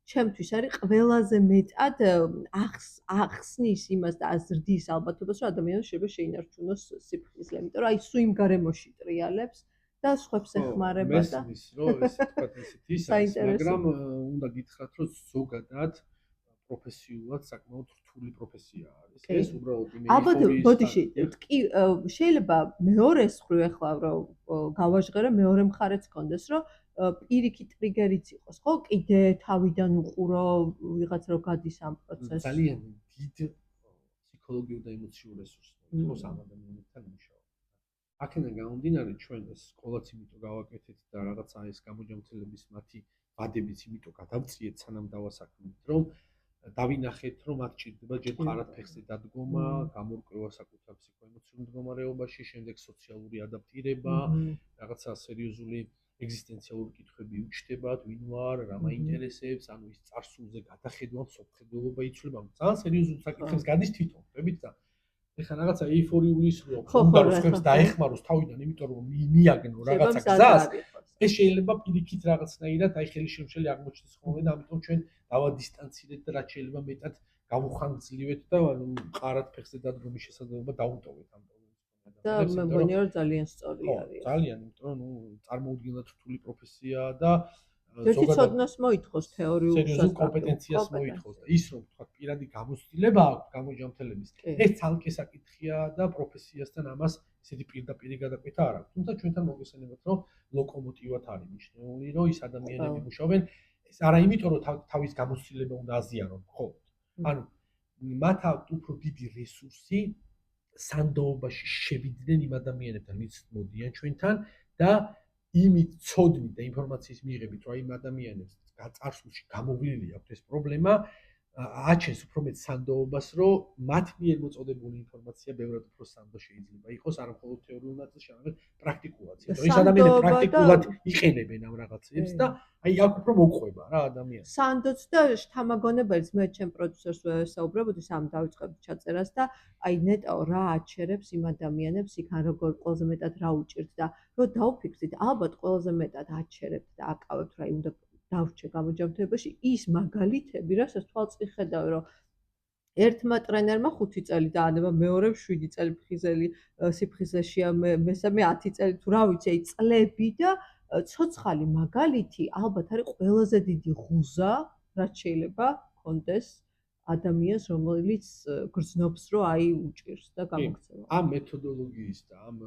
ჩემთვის არის ყველაზე მეტად ახსნის იმას და აზრდის ალბათობას, რომ ადამიანს შეიძლება შეინარჩუნოს სიფხიზლე, იმიტომ რომ აი სულ იმ გარემოში ტრიალებს და სხვებს ეხმარება და მესმის, რომ ესე თქვა ესეთი ის არის, მაგრამ უნდა გითხრათ, რომ ზოგადად პროფესიულად საკმაოდ რთული პროფესია არის. ეს უბრალოდ იმედი ალბათ ბოდიში კი შეიძლება მეორეს მხრივ ახლა რომ გავაჟღერე მეორე მხარეც კონდეს, რომ პირიქით ტრიგერიც იყოს, ხო? კიდე თავიდან უყურო ვიღაც რო გადის ამ პროცესს. ძალიან დიდ ფსიქოლოგიურ და ემოციურ რესურსს მოითხოვს ამ ადამიანებთან მუშაობა. აქედან გამომდინარე ჩვენ ეს სკოლაც იმიტომ გავაკეთეთ და რაღაცა ეს გამოჯანმრთელების მათი ვადებიც იმიტომ გადავწიეთ სანამ დავასაქმეთ, რომ დავინახეთ, რომ მათ ჭირდება ჯერ ყარადფეხზე დადგომა, გამორკვევა საკუთარ ფსიქოემოციურ მდგომარეობაში, შემდეგ სოციალური ადაპტირება, რაღაცა სერიოზული ეგზისტენციალური კითხვები უჩნდებათ, ვინ ვარ, რა მაინტერესებს, ანუ ის წარსულზე გადახედვა, მსოფლმხედველობა იცვლება, ძალიან სერიოზულ საკითხებს გადის თვითონ, ხვდებით და ეხლა რაღაცა ეიფორიული სრულ უნდა ხმებს დაეხმაროს თავიდან, იმიტომ რომ მიაგნო რაღაცა გზას. ეს შეიძლება პირიქით რაღაცნაირად აი ხელისშემშელი აღმოჩნდეს ხოლმე და ამიტომ ჩვენ დავადისტანცირეთ და რაც შეიძლება მეტად გავუხანგრძლივეთ და ყარადფეხზე დადგომის შესაძლებლობა დაუტოვეთ ამ პრობლემას. და მე მგონი რომ ძალიან სწორი არის. ძალიან, იმიტომ რომ წარმოუდგენლად რთული პროფესიაა და ერთი ცოდნას მოითხოვს თეორიულ სერიოზულ კომპეტენციას მოითხოვს და ის რომ თქვა პირადი გამოცდილება აქვს გამოჯანმრთელების ეს ცალკე საკითხია და პროფესიასთან ამას ისეთი პირდაპირი გადაკვეთა არ აქვს. თუმცა ჩვენთან მოგესალმებათ რომ ლოკომოტივად არის მნიშვნელოვანი რომ ის ადამიანები მუშაობენ ეს არა იმიტომ რომ თავის გამოცდილება უნდა აზიარონ, ხო? ანუ მათ აქვს უფრო დიდი რესურსი სანდოობაში შევიდნენ იმ ადამიანებთან, ვინც მოდიან ჩვენთან და იმით ცოდნით და ინფორმაციის მიღებით, რომ იმ ადამიანებს წარსულში გამოვლილი აქვს ეს პრობლემა, აჩენს უფრო მეტ სანდოობას, რომ მათ მიერ მოწოდებული ინფორმაცია ბევრად უფრო სანდო შეიძლება იყოს, არა მხოლოდ თეორიულ ნაწილში, არამედ პრაქტიკულადაც. ის ადამიანები პრაქტიკულად იყენებენ ამ რაღაცებს და აი აქ უფრო მოყვება რა ადამიანს. სანდოც და შთამაგონებელიც მე ჩემ პროდიუსერს ვესაუბრებოდი სამ დავიწყებთ ჩაწერას და აი ნეტაო რა აჩერებს იმ ადამიანებს იქან როგორ ყველაზე მეტად რა უჭირთ და რო დავფიქრდით, ალბათ ყველაზე მეტად აჩერებთ და აკავებთ რა უნდა დავრჩე გამოჯანმრთელობაში ის მაგალითები, რასაც თვალწინ ხედავ, რომ ერთმა ტრენერმა 5 წელი დაანება, მეორემ 7 წელი სიფხიზეშია, მესამე 10 წელი თუ რა ვიცი, აი წლები და ცოცხალი მაგალითი ალბათ არის ყველაზე დიდი ღუზა, რაც შეიძლება კონდეს ადამიანს, რომელიც გრძნობს, რომ აი უჭირს და გამოგცემა. ამ მეთოდოლოგიის და ამ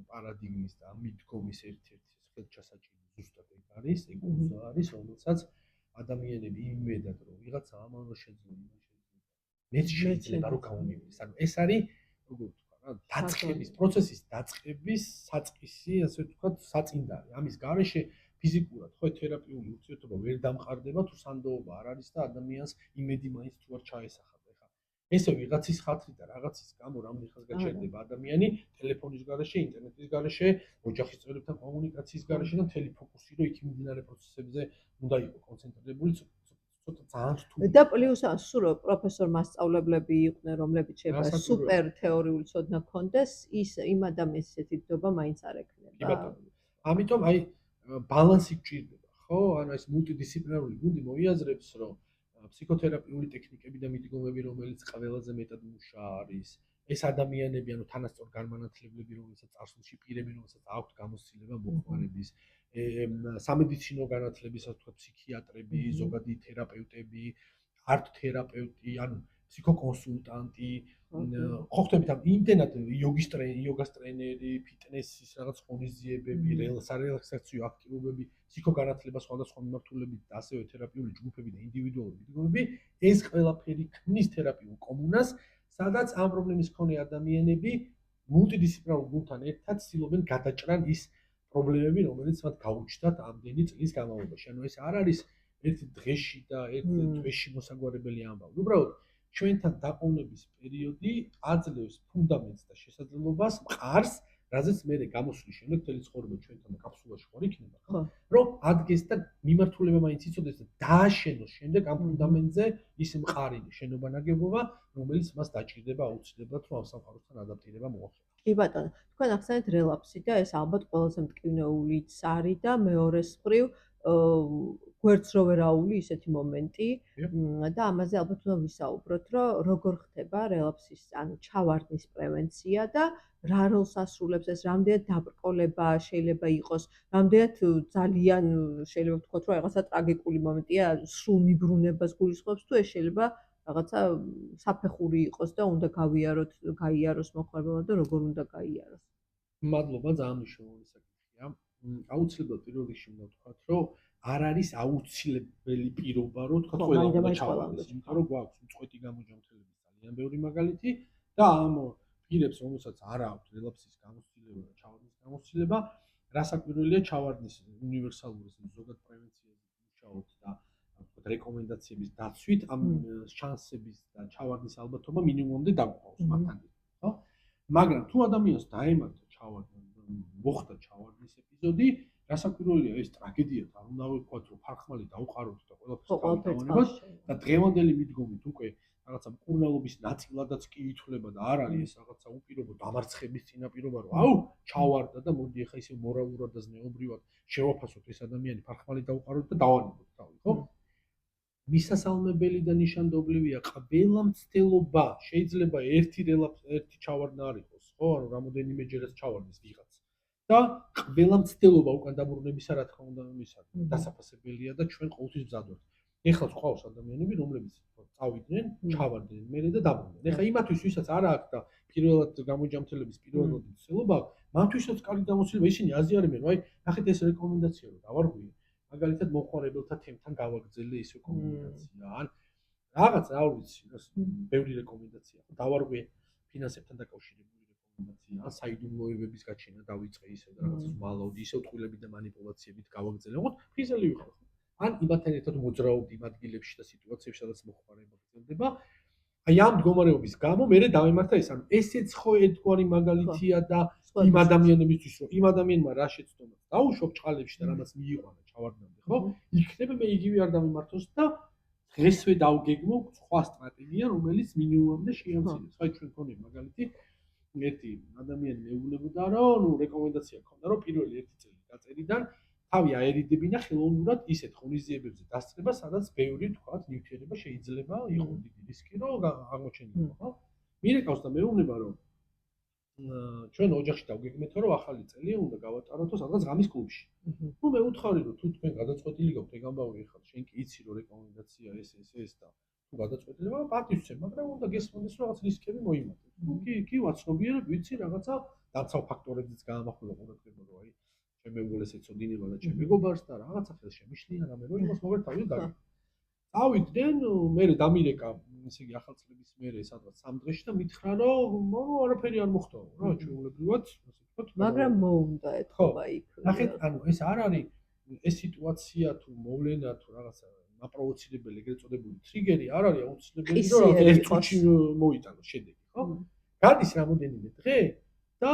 პარადიგმის და ამ მიდგომის ერთ-ერთი ხელჩასაჭირო ზუსტად ეგ არის, ეგ ღუზა არის, რომელსაც ადამიანები იმედად რომ ვიღაცა ამან შეძლო მეც შეიძლება რომ გამომივიდეს. ანუ ეს არის როგორ ვთქვა რა, დაწყების პროცესის დაწყების საწყისი, ასე ვთქვათ, საწინდარი. ამის გარეშე ფიზიკურად ხო თერაპიული ურთიერთობა ვერ დამყარდება თუ სანდოობა არ არის და ადამიანს იმედი მაინც თუ არ ჩაესახება. ესე ვიღაცის ხათრი და რაღაცის გამო რამდენი ხანს გაჩერდება ადამიანი ტელეფონის გარეშე, ინტერნეტის გარეშე, ოჯახის წევრებთან კომუნიკაციის გარეშე და მთელი ფოკუსი რო იქ მიმდინარე პროცესებზე უნდა იყოს კონცენტრირებული, ცოტა ძალიან რთული. და პლუს სულ პროფესორ მასწავლებლები იყვნენ, რომლებიც შეიძლება სუპერ თეორიული ცოდნა ჰქონდეს, ის იმ ადამიანის ესეთი დობა მაინც არ ექნება. კი ბატონო. ამიტომ აი ბალანსი გჭირდება, ხო? ანუ ეს მულტიდისციპლინარული გუნდი მოიაზრებს, რომ ფსიქოთერაპიული ტექნიკები და მიდგომები, რომელიც ყველაზე მეტად მუშა არის, ეს ადამიანები, ანუ თანასწორ განმანათლებლები, რომელსაც წარსულში პირები, რომელსაც აქვთ გამოცდილება მოხმარების, სამედიცინო განათლების, ასე ვთქვათ, ფსიქიატრები, ზოგადი თერაპევტები, არტ-თერაპევტი, ანუ ფსიქოკონსულტანტი, ხო ხტებით ამ იმდენად იოგას ტრენერი, ფიტნესის რაღაც ღონისძიებები, სარელაქსაციო აქტივობები, ფსიქოგანათლება სხვადასხვა მიმართულებით და ასევე თერაპიული ჯგუფები და ინდივიდუალური მიდგომები, ეს ყველაფერი ქმნის თერაპიულ კომუნას, სადაც ამ პრობლემის მქონე ადამიანები მულტიდისციპლინარულ გუნდთან ერთად ცდილობენ გადაჭრან ის პრობლემები, რომელიც მათ გაუჩნდათ ამდენი წლის განმავლობაში. ანუ ეს არ არის ერთ დღეში და ერთ თვეში მოსაგვარებელი ამბავი. უბრალოდ ჩვენთან დაყოვნების პერიოდი აძლევს ფუნდამენტს და შესაძლებლობას მყარს, რაზეც მე გამოსვლის შემდეგ მთელი ცხოვრება ჩვენთან კაფსულაში ხარ იქნება, ხო? რომ ადგეს და მიმართულება მაინც იცოდეს და დააშენოს შემდეგ ამ ფუნდამენტზე ის მყარი შენობა ნაგებობა, რომელიც მას დაჭირდება აუცილებლად, რომ ამ სამყაროსთან ადაპტირება მოახერხოს. კი ბატონო, თქვენ ახსენეთ რელაფსი და ეს ალბათ ყველაზე მტკივნეულიც არის და მეორეს მხრივ გვერდს რო ვერაული ისეთი მომენტი და ამაზე ალბათ უნდა ვისაუბროთ, რომ როგორ ხდება რელაფსის, ანუ ჩავარდნის პრევენცია და რა როლს ასრულებს ეს, რამდენად დაბრკოლება შეიძლება იყოს, რამდენად ძალიან შეიძლება ვთქვათ, რომ რაღაცა ტრაგიკული მომენტია, სრულ მიბრუნებას გულისხმობს თუ ეს შეიძლება რაღაცა საფეხური იყოს და უნდა გაიაროს მოხარებულმა და როგორ უნდა გაიაროს. მადლობა, ძალიან მნიშვნელოვანი საკითხია. აუცილებლად პირველ რიგში უნდა ვთქვათ, რომ არ არის აუცილებელი პირობა, რომ თქვათ ხო, ყველა მაინდა უნდა მაინც ყველა ჩავარდეს, უნდა იმიტომ რომ გვაქვს უწყვეტი გამოჯამთრების ძალიან ბევრი მაგალითი და ამ პირებს, რომელსაც არ აქვთ რელაფსის გამოცდილება და ჩავარდნის გამოცდილება, რასაკვირველია ჩავარდნის უნივერსალური ზოგად პრევენციაზე მუშაობთ და ვთქვათ რეკომენდაციების დაცვით ამ შანსების და ჩავარდნის ალბათობა მინიმუმამდე დაგვყავს მათთან, ხო? მაგრამ თუ ადამიანს დაემართა ჩავარდნა, მოხდა ჩავარდნის ეპიზოდი, რასაკვირველია ეს ტრაგედიად არ უნდა ვთქვათ, რომ ფარხმალი დაუყაროთ და ყველაფერს დავანებოთ და დღევანდელი მიდგომით უკვე რაღაცა მკურნალობის ნაწილადაც კი ითვლება და არ არის ეს რაღაცა უპირობო დამარცხების წინაპირობა, რომ აუ ჩავარდა და მოდი ახლა ისე მორალურად და ზნეობრივად შევაფასოთ ეს ადამიანი ფარხმალი დაუყაროთ და დავანებოთ თავი, ხო? მისასალმებელი და ნიშანდობლივია ყველა მცდელობა, შეიძლება ერთი ჩავარდნა არ იყოს, ხო? ანუ რამოდენიმეჯერაც ჩავარდეს ვიღაც. და ყველა მცდელობა უკან დაბრუნებისა, რა თქმა უნდა, დასაფასებელია და ჩვენ ყოველთვის მზად ვართ. ეხლა ყავს ადამიანები, რომლებიც წავიდნენ, ჩავარდნენ მერე და დაბრუნდნენ. ეხლა იმათვის, ვისაც არ აქვს და პირველად გამოჯამთრების პირველად მცდელობა, მათთვისაც კარგი გამოცდილება, ისინი აზიარებენ, აი, ნახეთ ეს რეკომენდაცია რომ დავარღვიე. მაგალითად მოხმარებელთა თემთან გავაგრძელე ისე კომუნიკაცია. ან რაღაც რა ვიცი, ბევრი რეკომენდაცია. დავარღვიე ფინანსებთან დაკავშირებული რეკომენდაცია. ან საიდუმლოებების გაჩენა დავიწყე ისე და რაღაცას მალავდი, ისე უთყვილები და манипуляციებით გავაგრძელე. ოღონდ ფიზელი ვიყავ. ან იმათთან ერთად მოძრაობდი იმ ადგილებში და სიტუაციებში, სადაც მოხმარება გრძელდება. აი ამ მდგომარეობის გამო მე დავემართა ეს. ანუ ესეც ხო ერთგვარი მაგალითია და იმ ადამიანებისთვის, რომ იმ ადამიანმა რა შეცდომა დაუშვა ბრჭყალებში და რამაც მიიყვანა ჩავარდნამდე, ხო? იქნებ მე იგივე არ დავიმართოს და დღესვე დავგეგმო სხვა სტრატეგია, რომელიც მინიმუმამდე შეამცირებს. აი ჩვენ გქონია მაგალითი ერთი ადამიანი მეუბნებოდა, რომ ნუ რეკომენდაცია ქონდა, რომ პირველი 1 წელი დაწერიდან თავი აერიდებინა ხელოვნურად ისეთ ღონისძიებებზე დასწრება, სადაც ბევრი თქვათ ნივთიერება შეიძლება იყოს დიდი რისკი, რომ აღმოჩენილიყო, ხო? მირეკავს და მეუბნება, რომ ჩვენ ოჯახში დავგეგმეთო, რომ ახალი წელი უნდა გავატაროთ სადღაც ღამის კლუბში. ნუ მე უთხარი, რომ თუ თქვენ გადაწყვეტილი გაქვთ ეგ ამბავი ხარ, შენ კი იცი, რომ რეკომენდაცია ეს და თუ გადაწყვეტილი ვარ, პატივცემ, მაგრამ უნდა გესმოდეს, რომ რაღაც რისკები მოიმატეთ. ნუ კი ვაცნობიერებ, ვიცი რაღაცა დაცავ ფაქტორებიც გაამახვილა ყურადღება, რომ აი ჩემ მეუღლეს ეცოდინება და ჩემ მეგობარს და რაღაცა ხელს შემიშლია, რამე რომ იმას მოგერთავი და წავიდნენ, მე დამირეკა, ესე იგი ახალწლების მერე სადღაც 3 დღეში და მითხრა, რომ არაფერი არ მოხდა, რა, ჩვეულებრივად, ასე ვთქვათ. მაგრამ მოუნდა ეთქობა იქ. ნახეთ, ანუ ეს არ არის ეს სიტუაცია თუ მოვლენა თუ რაღაცა აპროვოცირებელი ეგრეთ წოდებული ტრიგერი არ არის აუცილებელი, რომ რაღაც ერთ წუთში მოიტანოს შედეგი, ხო? გადის რამოდენიმე დღე და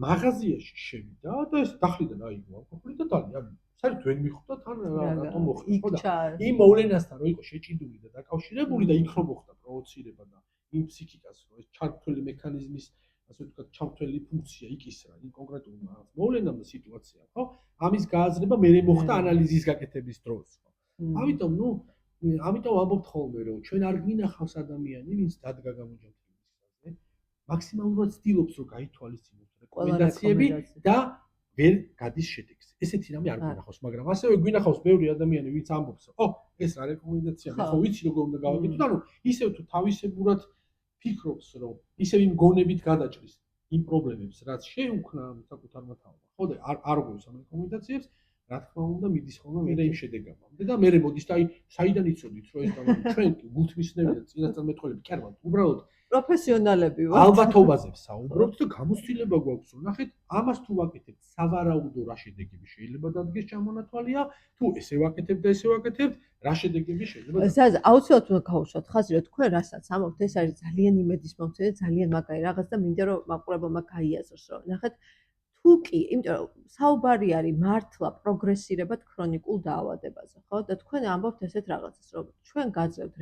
მაღაზიაში შევიდა და ეს დახლიდან აიგო ალკოჰოლი და დალი, ანუ საერთოდ ვერ მიხვდა თან რატომ მოხდა, ხო და იმ მოვლენასთან რო იყო შეჭიდული და დაკავშირებული და იქ რო მოხდა პროვოცირება და იმ ფსიქიკას რო ეს ჩართული მექანიზმის ასე ვთქვათ, ჩამთველი ფუნქცია იკისრა იმ კონკრეტულ მოვლენამ და სიტუაციამ, ხო? ამის გააზრება მერე მოხდა ანალიზის გაკეთების დროს, ხო? ამიტომ, ამიტომ ამბობთ ხოლმე, რომ ჩვენ არ გვინახავს ადამიანი, ვინც დადგა გამოჯამთრების გზაზე, მაქსიმალურად ცდილობს, რომ გაითვალისწინოს რეკომენდაციები და ვერ გადის შედეგს. ესეთი რამე არ გვინახავს, მაგრამ ასევე გვინახავს ბევრი ადამიანი, ვინც ამბობს, ეს რა რეკომენდაცია, მე ხო ვიცი როგორ უნდა გავაკეთო, ანუ ისევ თუ თავისებურად ფიქრობს, რომ ისევ იმ გონებით გადაჭრის იმ პრობლემებს, რაც შეუქმნა საკუთარმა თავმა. ხო და არ გვევს ამ რეკომენდაციებს, რა თქმა უნდა, მიდის ხოლმე მე იმ შედეგამდე და მე მოდის და აი საიდან იცოდით, რომ ეს ჩვენ გულთმისნები და წინასწარ მეტყოლები კი არ ვართ, უბრალოდ პროფესიონალები ვართ. ალბათობაზე ვსაუბრობთ და გამოცდილება გვაქვს, რომ ნახეთ, ამას თუ ვაკეთებთ, სავარაუდო რა შედეგები შეიძლება დადგეს ჩამონათვალია, თუ ესე ვაკეთებთ და ესე ვაკეთებთ, რა შედეგები შეიძლება დადგეს. ზაზ, აუცილებლად უნდა გავუშვათ ხაზი, რომ თქვენ რასაც ამბობთ, ეს არის ძალიან იმედის მომცემი, ძალიან მაგარი რაღაც და მინდა რომ მაყურებელმა გაიაზროს, რომ ნახეთ, თუ კი, იმიტომ რომ საუბარი არის მართლა პროგრესირებად ქრონიკულ დაავადებაზე, ხო? და თქვენ ამბობთ ესეთ რაღაცას, რომ ჩვენ გაძლევთ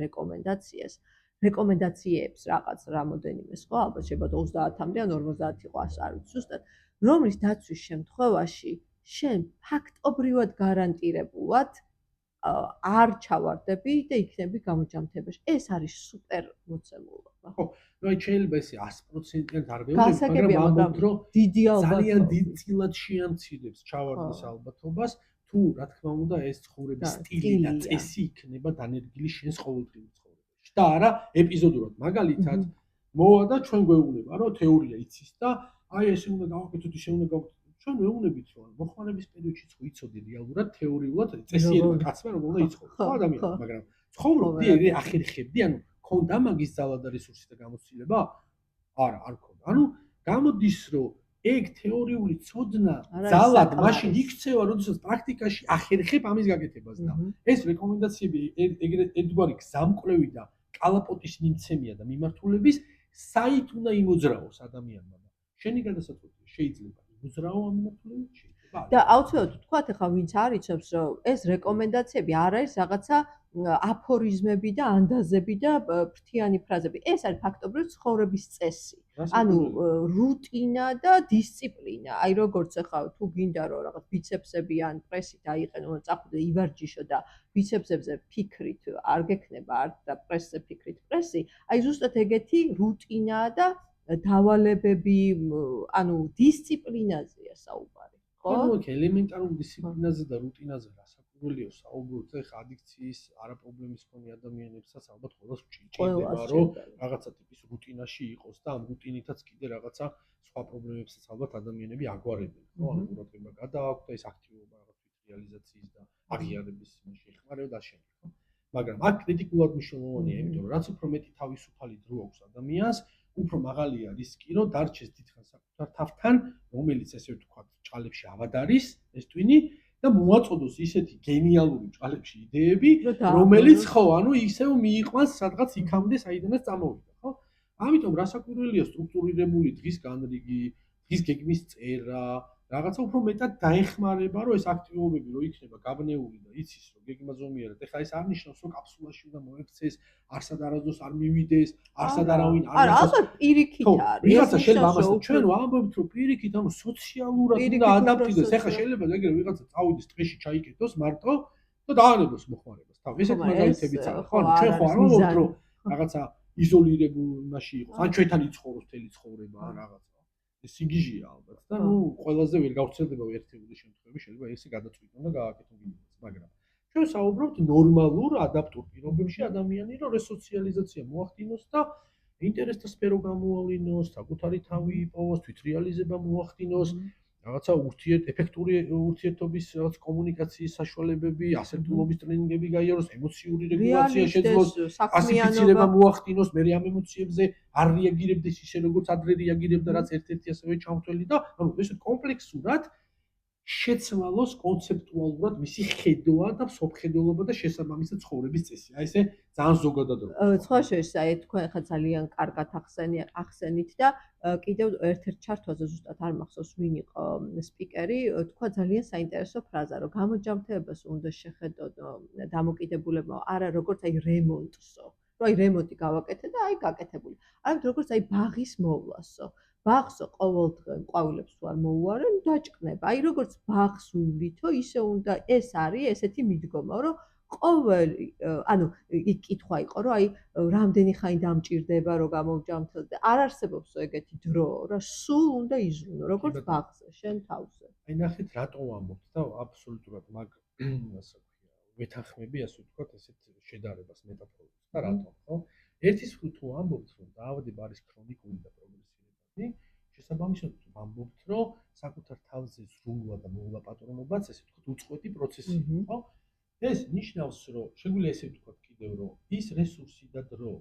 რეკომენდაციებს რაღაც რამოდენიმეს, ხო? ალბათ შეიძლება 30-მდე ან 50 იყოს, არ ვიცი ზუსტად, რომლის დაცვის შემთხვევაში შენ ფაქტობრივად გარანტირებულად არ ჩავარდები და იქნები გამოჯამთრებაში. ეს არის სუპერ მოცემულობა. ხო, ну აი შეიძლება ესე 100%-ად არ ვეუბნები, მაგრამ ამბობთ, რომ დიდი ალბათობით ძალიან დიდწილად შეამცირებს ჩავარდნის ალბათობას, თუ რა თქმა უნდა ეს ცხოვრების სტილი და წესი იქნება დანერგილი შენს ყოველდღიურ ცხოვრებაში. და არა ეპიზოდურად, მაგალითად, მოვა და ჩვენ გვეუბნება, რომ თეორია იცის და აი ესე უნდა გავაკეთოთ, ისე უნდა გავაკეთოთ. ჩვენ ვეუბნებით რომ მოხმარების პერიოდშიც ხო იცოდი რეალურად თეორიულად წესიერება კაცმა რომ უნდა იცხოვრო ხო ადამიანს, მაგრამ ცხოვრობდი, ახერხებდი, ანუ ქონდა მაგის ძალა და რესურსი და გამოცდილება? არა, არ ქონდა. ანუ გამოდის რომ ეგ თეორიული ცოდნა ძალად მაშინ იქცევა, როდესაც პრაქტიკაში ახერხებ ამის გაკეთებას და ეს რეკომენდაციები ერთგვარი გზამკვლევი და კალაპოტის მიმცემია და მიმართულების საით უნდა იმოძრაოს ადამიანმა და შენი გადასაწყვეტია შეიძლება იმოძრაო ამ მიმართულებით შეიძლება და აუცილებლად თქვათ ახლა ვინც არ იცობს რომ ეს რეკომენდაციები არ არის რაღაცა აფორიზმები და ანდაზები და ფრთიანი ფრაზები. ეს არის ფაქტობრივ ცხოვრების წესი. ანუ რუტინა და დისციპლინა. აი როგორც ახლა თუ გინდა რომ რაღაც ბიცეპსები ან პრესი დაიყენო, წახვიდე ივარჯიშო და ბიცეპსებზე ფიქრით არ გექნება არ და პრესზე ფიქრით პრესი, აი ზუსტად ეგეთი რუტინა და დავალებები, ანუ დისციპლინაზეა საუბარი. ხო? ანუ აქ ელემენტარულ დისციპლინაზე და რუტინაზე რასაკვირველია საუბრობთ, ეხა ადიქციის არაპრობლემის მქონე ადამიანებსაც ალბათ ყველას ჭირდება რომ რაღაცა ტიპის რუტინაში იყოს და ამ რუტინითაც კიდე რაღაცა სხვა პრობლემებსაც ალბათ ადამიანები აგვარებენ, ხო? ანუ ყურადღება გადააქვთ და ეს აქტივობა რაღაც რეალიზაციის და აღიარების შეხმარება და შემდეგ, ხო? მაგრამ აქ კრიტიკულად მნიშვნელოვანია, იმიტომ რომ რაც უფრო მეტი თავისუფალი დრო აქვს ადამიანს, უფრო მაღალია რისკი, რომ დარჩეს დიდხანს საკუთარ თავთან, რომელიც ესე ვთქვათ, ჭალებში ავად არის ეს ტვინი და მოაწოდოს ისეთი გენიალური ჭალებში იდეები, რომელიც ხო, ანუ ისევ მიიყვანს სადღაც იქამდე, საიდანაც წამოვიდა, ხო? ამიტომ რასაკვირველია სტრუქტურირებული დღის განრიგი, დღის გეგმის წერა, რაღაცა უფრო მეტად დაეხმარება, რომ ეს აქტივობები რო იქნება გაბნეული და იცის რომ გეგმა ზომიერად. ეხლა ეს არ ნიშნავს რომ კაფსულაში უნდა მოექცეს, არსად არასდროს არ მივიდეს, არსად არავინ არ არა, ალბათ პირიქით არის. ვიღაცა შეიძლება ამას ჩვენ ვამბობთ რომ პირიქით, ანუ სოციალურად უნდა ადაპტირდეს. ეხლა შეიძლება ეგრე ვიღაცა წავიდეს ტყეში ჩაიკეტოს მარტო და დაანებოს მოხმარებას. თავ ესეთ მაგალითებიც არის. ხო, ჩვენ ხო არ ვამბობთ რომ რაღაცა იზოლირებულ იმაში იყოს. ან ჩვენთან იცხოვროს მთელი ცხოვრება ან რაღაცა. ეს სიგიჟეა ალბათ და ნუ ყველაზე ვერ გავრცელდება ერთეული შემთხვევები, შეიძლება ესე გადაწყვიტონ და გააკეთონ გინდას, მაგრამ ჩვენ საუბრობთ ნორმალურ ადაპტურ პირობებში ადამიანი რომ რესოციალიზაცია მოახდინოს და ინტერესთა სფერო გამოავლინოს, საკუთარი თავი იპოვოს, თვითრეალიზება მოახდინოს, რაღაცა ეფექტური ურთიერთობის რაღაც კომუნიკაციის საშუალებები, ასერტულობის ტრენინგები გაიაროს, ემოციური რეგულაცია შეძლოს, პასიფიცირება მოახდინოს, მე ამ ემოციებზე არ რეაგირებდეს ისე როგორც ადრე რეაგირებდა, რაც ერთ-ერთი ასევე ჩამთვლელი და ანუ ესე კომპლექსურად შეცვალოს კონცეპტუალურად მისი ხედვა და მსოფლმხედველობა და შესაბამისად ცხოვრების წესი. აი ესე ძალიან ზოგადად რო. სხვა შორის აი თქვენ ხა ძალიან კარგად ახსენით და კიდევ ერთ-ერთ ჩართვაზე ზუსტად არ მახსოვს ვინ იყო სპიკერი, თქვა ძალიან საინტერესო ფრაზა, რომ გამოჯამთებებას უნდა შეხედოთ დამოკიდებულებმა არა როგორც აი რემონტსო, რომ აი რემონტი გავაკეთე და აი გაკეთებული. არამედ როგორც აი ბაღის მოვლასო. ბაღსო ყოველდღე ყვავილებს თუ არ მოუარენ, დაჭკნება. აი როგორც ბაღს უვლითო, ისე უნდა ეს არის ესეთი მიდგომა, რომ ყოველი ანუ იქ კითხვა იყო, რომ აი რამდენი ხანი დამჭირდება, რომ გამოვჯამთელდე. არ არსებობს ეგეთი დრო, რა სულ უნდა იზრუნო, როგორც ბაღზე, შენ თავზე. აი ნახეთ, რატო ვამბობთ და აბსოლუტურად მაგ ასე ვქია, ვეთანხმები, ასე ვთქვათ, ესეთ შედარებას მეტაფორებს და რატო, ხო? ერთის თუ ვამბობთ, რომ დაავადება არის ქრონიკული და შესაბამისად ვამბობთ, რომ საკუთარ თავზე ზრუნვა და მოულაპატრონებაც ესე ვთქვათ უწყვეტი პროცესია, ხო? ეს ნიშნავს, რომ შეგვიძლია ესე ვთქვათ კიდევ, რომ ის რესურსი და დრო,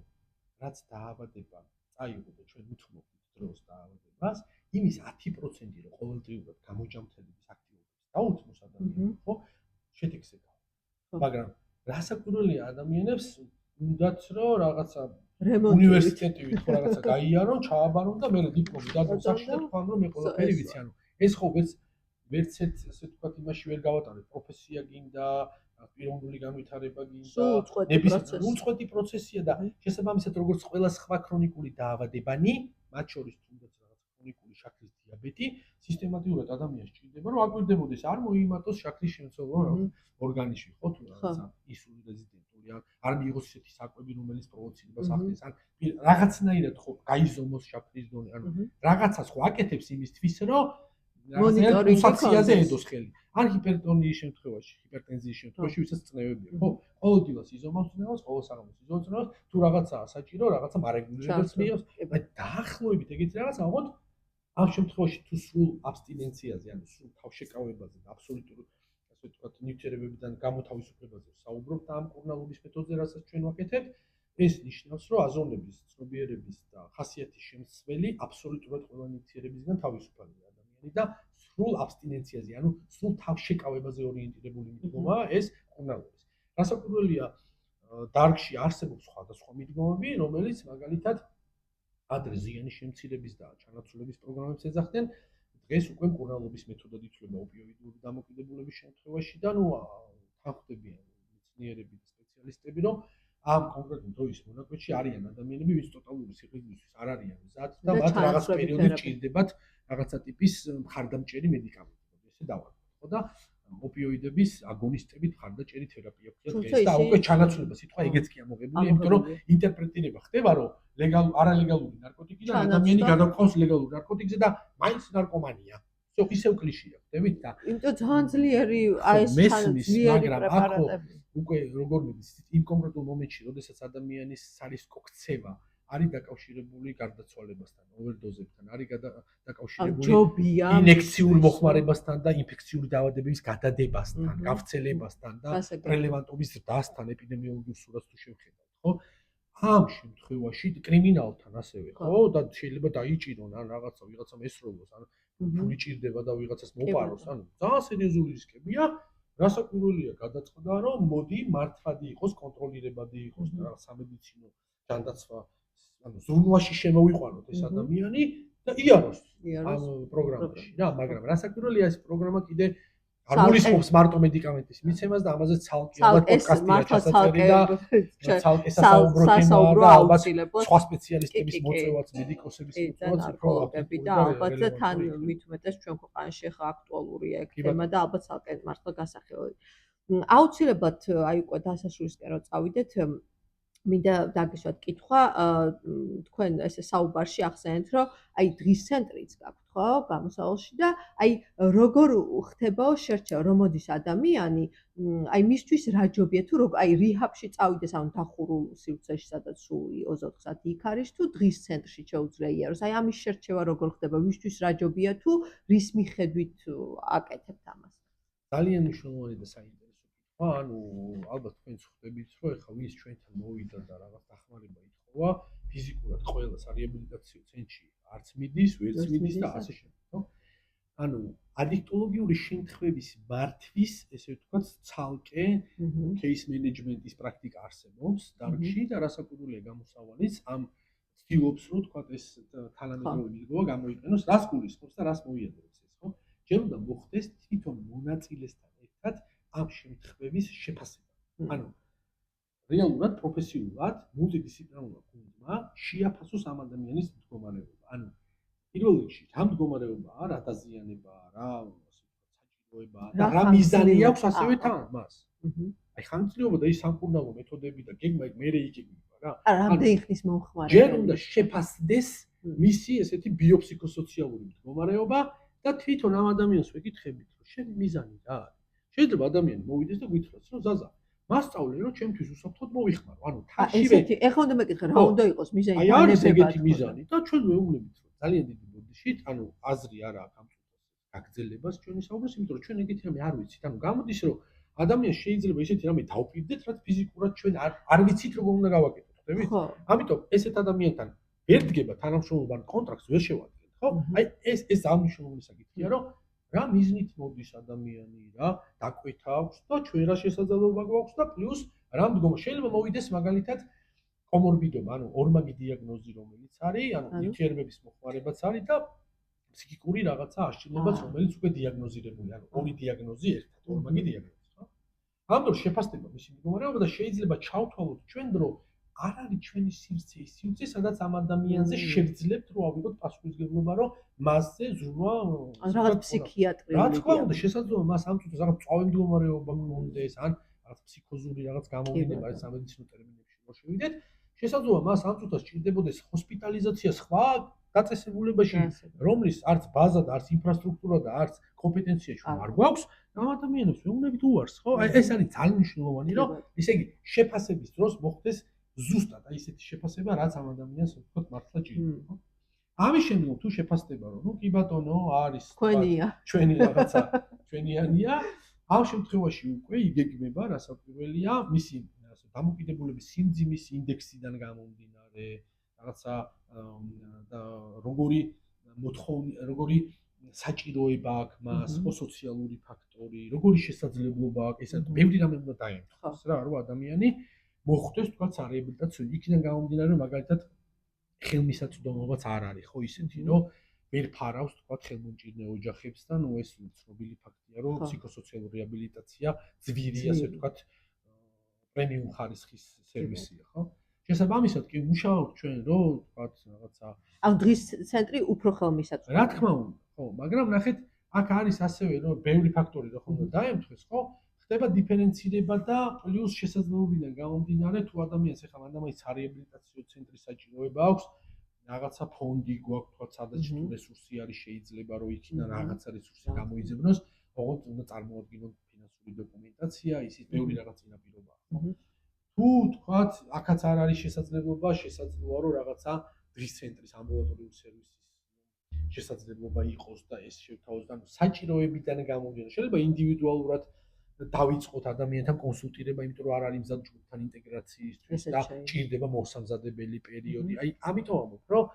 რაც დაავადება წაიღო და ჩვენ უთმობთ დროს დაავადებას, იმის 10% რომ ყოველდღიურად გამოჯამთელების აქტივობებს დაუთმოს ადამიანს, ხო? შედეგს ეკავა. მაგრამ რასაკვირველია ადამიანებს უნდათ რომ რაღაცა უნივერსიტეტივით ხო რაღაცა გაიარონ, ჩააბარონ და მე დიპლომი დადო სახში და თქვენ რომ მე ყველაფერი ვიცი, ანუ ეს ხო ვერც ერთ ასე ვთქვათ იმაში ვერ გავატარებ, პროფესია გინდა, პიროვნული განვითარება გინდა, უწყვეტი პროცესია და შესაბამისად როგორც ყველა სხვა ქრონიკული დაავადებანი, მათ შორის თუნდაც რაღაც ქრონიკული შაქრის დიაბეტი, სისტემატურად ადამიანს ჭირდება რომ აკვირდებოდეს, არ მოიმატოს შაქრის შემცველობა რაღაც ორგანიზმში, ხო თუ რაღაცა ისული რეზიდენტური არ მიიღოს ისეთი საკვები, რომელიც პროვოცირებას ახდენს, ან რაღაცნაირად ხო გაიზომოს შაქრის დონე, ანუ რაღაცას ხო აკეთებს იმისთვის, რომ მონიტორინგზე ედოს ხელი. ან ჰიპერტონიის შემთხვევაში, ჰიპერტენზიის შემთხვევაში, ვისაც წნევებია, ხო? ყოველდღიურად იზომავს წნევას, ყოველ საღამოს იზომავს წნევას, თუ რაღაცაა საჭირო, რაღაცა მარეგულირებას მიიღებს, მაგრამ დაახლოებით ეგეთი რაღაცა, ოღონდ ამ შემთხვევაში თუ სრულ აბსტინენციაზე, ანუ სრულ თავშეკავებაზე და აბსოლუტურ ასე ვთქვათ, ნივთიერებებიდან გამოთავისუფლებაზე საუბრობთ და ამ კურნალობის მეთოდზე, რასაც ჩვენ ვაკეთებთ, ეს ნიშნავს, რომ აზონების, ცნობიერების და ხასიათის შემცველი აბსოლუტურად ყველა ნივთიერებისგან თავისუფალია ადამიანი და სრულ აბსტინენციაზე, ანუ სრულ თავშეკავებაზე ორიენტირებული მიდგომაა ეს კურნალობის. რასაკვირველია, დარგში არსებობს სხვადასხვა მიდგომები, რომელიც მაგალითად ადრე ზიანის შემცირების და ჩანაცვლების პროგრამებს ეძახდნენ. დღეს უკვე მკურნალობის მეთოდად ითვლება ოპიოიდური დამოკიდებულების შემთხვევაში და თანხმდებიან მეცნიერები და სპეციალისტები, რომ ამ კონკრეტულ დროის მონაკვეთში არიან ადამიანები, ვინც ტოტალური სიღრმისათვის არ არიან მზად და მათ რაღაც პერიოდში ჭირდებათ რაღაცა ტიპის მხარდამჭერი მედიკამენტი. ესე დავარქვა, ხო და ოპიოიდების აგონისტებით მხარდაჭერი თერაპია ქვია დღეს და უკვე ჩანაცვლება სიტყვა ეგეც კი ამოღებულია, იმიტომ რომ ინტერპრეტირება ხდება, რომ არალეგალური ნარკოტიკიდან ადამიანი გადაყავს ლეგალურ ნარკოტიკზე და მაინც ნარკომანია. ისევ კლიშეა, ხდებით და იმიტომ ძალიან ძლიერი ეს ძლიერი პრეპარატები. უკვე როგორ მიდის იმ კონკრეტულ მომენტში, როდესაც ადამიანის სარისკო ქცევა არის დაკავშირებული გარდაცვალებასთან, ოვერდოზებთან, არის დაკავშირებული ინექციურ მოხმარებასთან და ინფექციური დაავადებების გადადებასთან, გავრცელებასთან და პრელევანტობის ზრდასთან, ეპიდემიოლოგიურ სურათს თუ შევხედავთ, ხო? ამ შემთხვევაში კრიმინალთან ასევე, ხო? და შეიძლება დაიჭირონ ან რაღაცა ვიღაცამ ესროლოს, ან ფული ჭირდება და ვიღაცას მოპაროს, ანუ ძალიან სერიოზული რისკებია. რასაკვირველია გადაწყდა, რომ მოდი მართლადი იყოს, კონტროლირებადი იყოს და რაღაც სამედიცინო ჯანდაცვა, ანუ ზრუნვაში შემოვიყვანოთ ეს ადამიანი და იაროს ამ პროგრამაში რა, მაგრამ რასაკვირველია ეს პროგრამა კიდე არ გულისხმობს მარტო მედიკამენტის მიცემას და ამაზე ცალკე პოდკასტია ჩასაწერი და ცალკე სასაუბრო აუცილებლად სხვა სპეციალისტების მოწვევაც, მედიკოსების მოწვევაც პროგრამები და ალბათ თან მით უმეტეს ჩვენ ქვეყანაში ხა აქტუალურია ეგ თემა და ალბათ ცალკე მართლა გასახელოდი. აუცილებლად აი უკვე დასასრულისკენ რო წავიდეთ, მინდა დაგისვათ კითხვა, თქვენ ესე საუბარში ახსენეთ, რომ აი დღის ცენტრიც გაქვთ, ხო, გამოსავალში და აი როგორ ხდებაო შერჩევა, რომ მოდის ადამიანი, აი მისთვის რა ჯობია თუ აი რიჰაბში წავიდეს, ანუ დახურულ სივრცეში, სადაც სულ 24 საათი იქ არის, თუ დღის ცენტრში შეუძლია იაროს. აი ამის შერჩევა როგორ ხდება, მისთვის რა ჯობია თუ რის მიხედვით აკეთებთ ამას? ძალიან მნიშვნელოვანი და საინტერესო ანუ ალბათ თქვენც ხვდებით, რომ ეხლა ვინც ჩვენთან მოვიდა და რაღაც დახმარება ითხოვა, ფიზიკურად ყველა სარეაბილიტაციო ცენტრში არც მიდის, ვერც მიდის და ასე შემდეგ, ხო? ანუ ადიქტოლოგიური შემთხვევების მართვის, ესე ვთქვათ, ცალკე кейს მენეჯმენტის პრაქტიკა არსებობს დარგში და რასაკვირველია გამოსავალიც ამ ცდილობს, რომ ვთქვათ, ეს თანამედროვე მიდგომა გამოიყენოს, რას გულისხმობს და რას მოიაზრებს ეს, ხო? ჯერ უნდა მოხდეს თვითონ მონაწილესთან ერთად ამ შემთხვევის შეფასება. ანუ რეალურად პროფესიულად მულტიდისციპლინარულად გუნდმა შეაფასოს ამ ადამიანის მდგომარეობა. ანუ პირველ რიგში რა მდგომარეობაა, რა დაზიანებაა, რა საჭიროებაა და რა მიზანი აქვს ასევე თან მას. აი ხანგრძლივობა და ის სამკურნალო მეთოდები და გეგმა მერე იგეგმება რა. რამდენი ხნის მომხმარე. ჯერ უნდა შეფასდეს მისი ესეთი ბიოფსიქოსოციალური მდგომარეობა და თვითონ ამ ადამიანს ვეკითხებით, რომ შენი მიზანი რა არის? შეიძლება ადამიანი მოვიდეს და გითხრას, რომ ზაზა, მასწავლე, რომ ჩემთვის უსაფრთხოდ მოვიხმარო. ანუ თანშივე ესეთი, ეხლა უნდა მეკითხე, რა უნდა იყოს მიზანი? აი არის ეგეთი მიზანი და ჩვენ ვეუბნებით, რომ ძალიან დიდი ბოდიშით, ანუ აზრი არ აქვს ამ გაგრძელებას ჩვენი საუბრის, იმიტომ რომ ჩვენ ეგეთი რამე არ ვიცით. ანუ გამოდის, რომ ადამიანს შეიძლება ისეთი რამე დავპირდეთ, რაც ფიზიკურად ჩვენ არ ვიცით როგორ უნდა გავაკეთოთ, ხდებით? ამიტომ ესეთ ადამიანთან ვერ დგება თანამშრომლობა ან კონტრაქტს ვერ შევადგენთ, ხო? აი ეს ამნიშნული საკითხია, რომ რა მიზნით მოდის ადამიანი, რა დაკვეთა აქვს და ჩვენ რა შესაძლებლობა გვაქვს და პლუს რა მდგომა შეიძლება მოვიდეს მაგალითად კომორბიდობა, ანუ ორმაგი დიაგნოზი რომელიც არის, ანუ ნივთიერებების მოხმარებაც არის და ფსიქიკური რაღაცა აშლილობაც, რომელიც უკვე დიაგნოზირებული, ანუ ორი დიაგნოზი ერთად, ორმაგი დიაგნოზი, ხო? ამიტომ შეფასდება მისი მდგომარეობა და შეიძლება ჩავთვალოთ ჩვენ, რომ არ არის ჩვენი სივრცე ის სივრცე, სადაც ამ ადამიანზე შევძლებთ, რომ ავიღოთ პასუხისმგებლობა, რომ მასზე ზრუნვა რაღაც ფსიქიატრი. რა თქმა უნდა, შესაძლოა მას ამ წუთას რაღაც წვავე მდგომარეობა გქონდეს, ან რაღაც ფსიქოზური რაღაც გამოვიდება, ეს სამედიცინო ტერმინებში რო შევიდეთ, შესაძლოა მას ამ წუთას ჭირდებოდეს ჰოსპიტალიზაცია სხვა დაწესებულებაში, რომლის არც ბაზა და არც ინფრასტრუქტურა და არც კომპეტენცია ჩვენ არ გვაქვს, ამ ადამიანებს ვეუბნებით უარს, ხო? აი ეს არის ძალიან მნიშვნელოვანი, რომ ესე იგი შეფასების დროს მოხდეს ზუსტად აი ესეთი შეფასება, რაც ამ ადამიანს ვთქვათ მართლა ჭირდება, ხო? ამის შემდგომ თუ შეფასდება რომ კი ბატონო არის თქვენია. ჩვენი რაღაცა ჩვენიანია ამ შემთხვევაში უკვე იგეგმება რასაკვირველია მისი დამოკიდებულების სიმძიმის ინდექსიდან გამომდინარე რაღაცა და როგორი მოთხოვნა საჭიროება აქვს მას ხო სოციალური ფაქტორი როგორი შესაძლებლობა აქვს ესა ბევრი რამე უნდა დაემთხოს რა რომ ადამიანი მოხვდეს თქვა სარეაბილიტაციო იქიდან გამომდინარე რომ მაგალითად ხელმისაწვდომობაც არ არის ხო ისეთი რომ ვერ ფარავს თქვა ხელმომჭირნე ოჯახებს და ნუ ეს ცნობილი ფაქტია რომ ფსიქოსოციალური რეაბილიტაცია ძვირი ასე თქვა პრემიუმ ხარისხის სერვისია ხო შესაბამისად კი მუშაობთ ჩვენ რომ თქვა რაღაცა ან დღის ცენტრი უფრო ხელმისაწვდომია რა თქმა უნდა ხო მაგრამ ნახეთ აქ არის ასევე რომ ბევრი ფაქტორი რო ხომ დაემთხეს ხო ხდება დიფერენცირება და პლუს შესაძლებლობიდან გამომდინარე თუ ადამიანს ეხლა მანდამაის რეაბილიტაციო ცენტრის საჭიროება აქვს რაღაცა ფონდი გვაქვს თქვა სადაც თუ რესურსი არის შეიძლება რომ იქიდან რაღაცა რესურსი გამოიძებნოს ოღონდ უნდა წარმოადგინოს ფინანსური დოკუმენტაცია ისიც ბევრი რაღაც წინაპირობაა ხო თუ თქვა აქაც არ არის შესაძლებლობა შესაძლოა რომ რაღაცა დღის ცენტრის ამბულატორიული სერვისის შესაძლებლობა იყოს და ეს შევთავაზოს და საჭიროებიდან გამომდინარე შეიძლება ინდივიდუალურად დავიწყოთ ადამიანთან კონსულტირება იმიტომ რომ არ არის მზად ჯგუფთან ინტეგრაციისთვის და ჭირდება მოსამზადებელი პერიოდი აი ამიტომ ამბობ რომ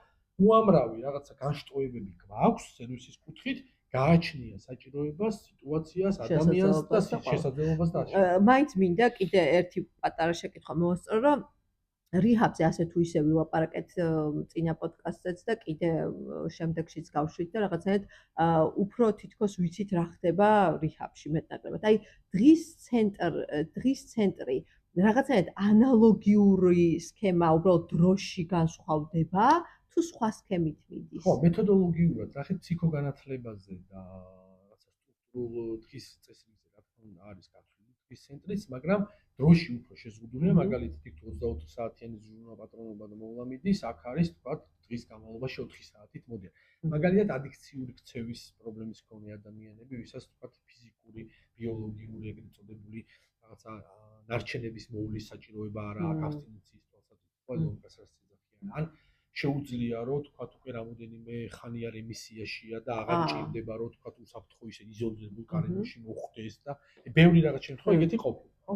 უამრავი რაღაცა განშტოებები გვაქვს სერვისის კუთხით გააჩნია საჭიროებას სიტუაციას ადამიანს და შესაძლებლობას და მაინც მინდა კიდე ერთი პატარა შეკითხვა მოვასწრო რომ რიჰაბზე ასე თუ ისე ვილაპარაკეთ წინა პოდკასტზეც და კიდე შემდეგშიც გავშვით და რაღაცნაირად უფრო თითქოს ვიცით რა ხდება რიჰაბში მეტნაკლებად. აი დღის ცენტრი რაღაცნაირად ანალოგიური სქემა უბრალოდ დროში განსხვავდება თუ სხვა სქემით მიდის? ხო, მეთოდოლოგიურად, ნახეთ ფსიქოგანათლებაზე და რაღაცა სტრუქტურულ დღის წესრიგზე რა თქმა უნდა არის გათვლილი დღის ცენტრიც, მაგრამ დროში უფრო შეზღუდულია, მაგალითად, იქ 24 საათიანი ზრუნვა პატრონობა და მოვლა მიდის, აქ არის თქვა დღის განმავლობაში 4 საათით მოდიან. მაგალითად, ადიქციური ქცევის პრობლემის მქონე ადამიანები, ვისაც თქვა ფიზიკური, ბიოლოგიური ეგრეთ წოდებული რაღაცა ნარჩენების მოვლის საჭიროება არ აქვს აბსტინენციის თვალსაზრისით, ყველა გასასწრებია. ან შეუძლია რომ თქვა უკვე რამოდენიმე ხანია რემისიაშია და აღარ ჭირდება რომ თქვა უსაფრთხო ისე იზოლირებულ კარებაში მოხვდეს და ბევრი რაღაც შემთხვევა ეგეთი ყოფილა, ხო?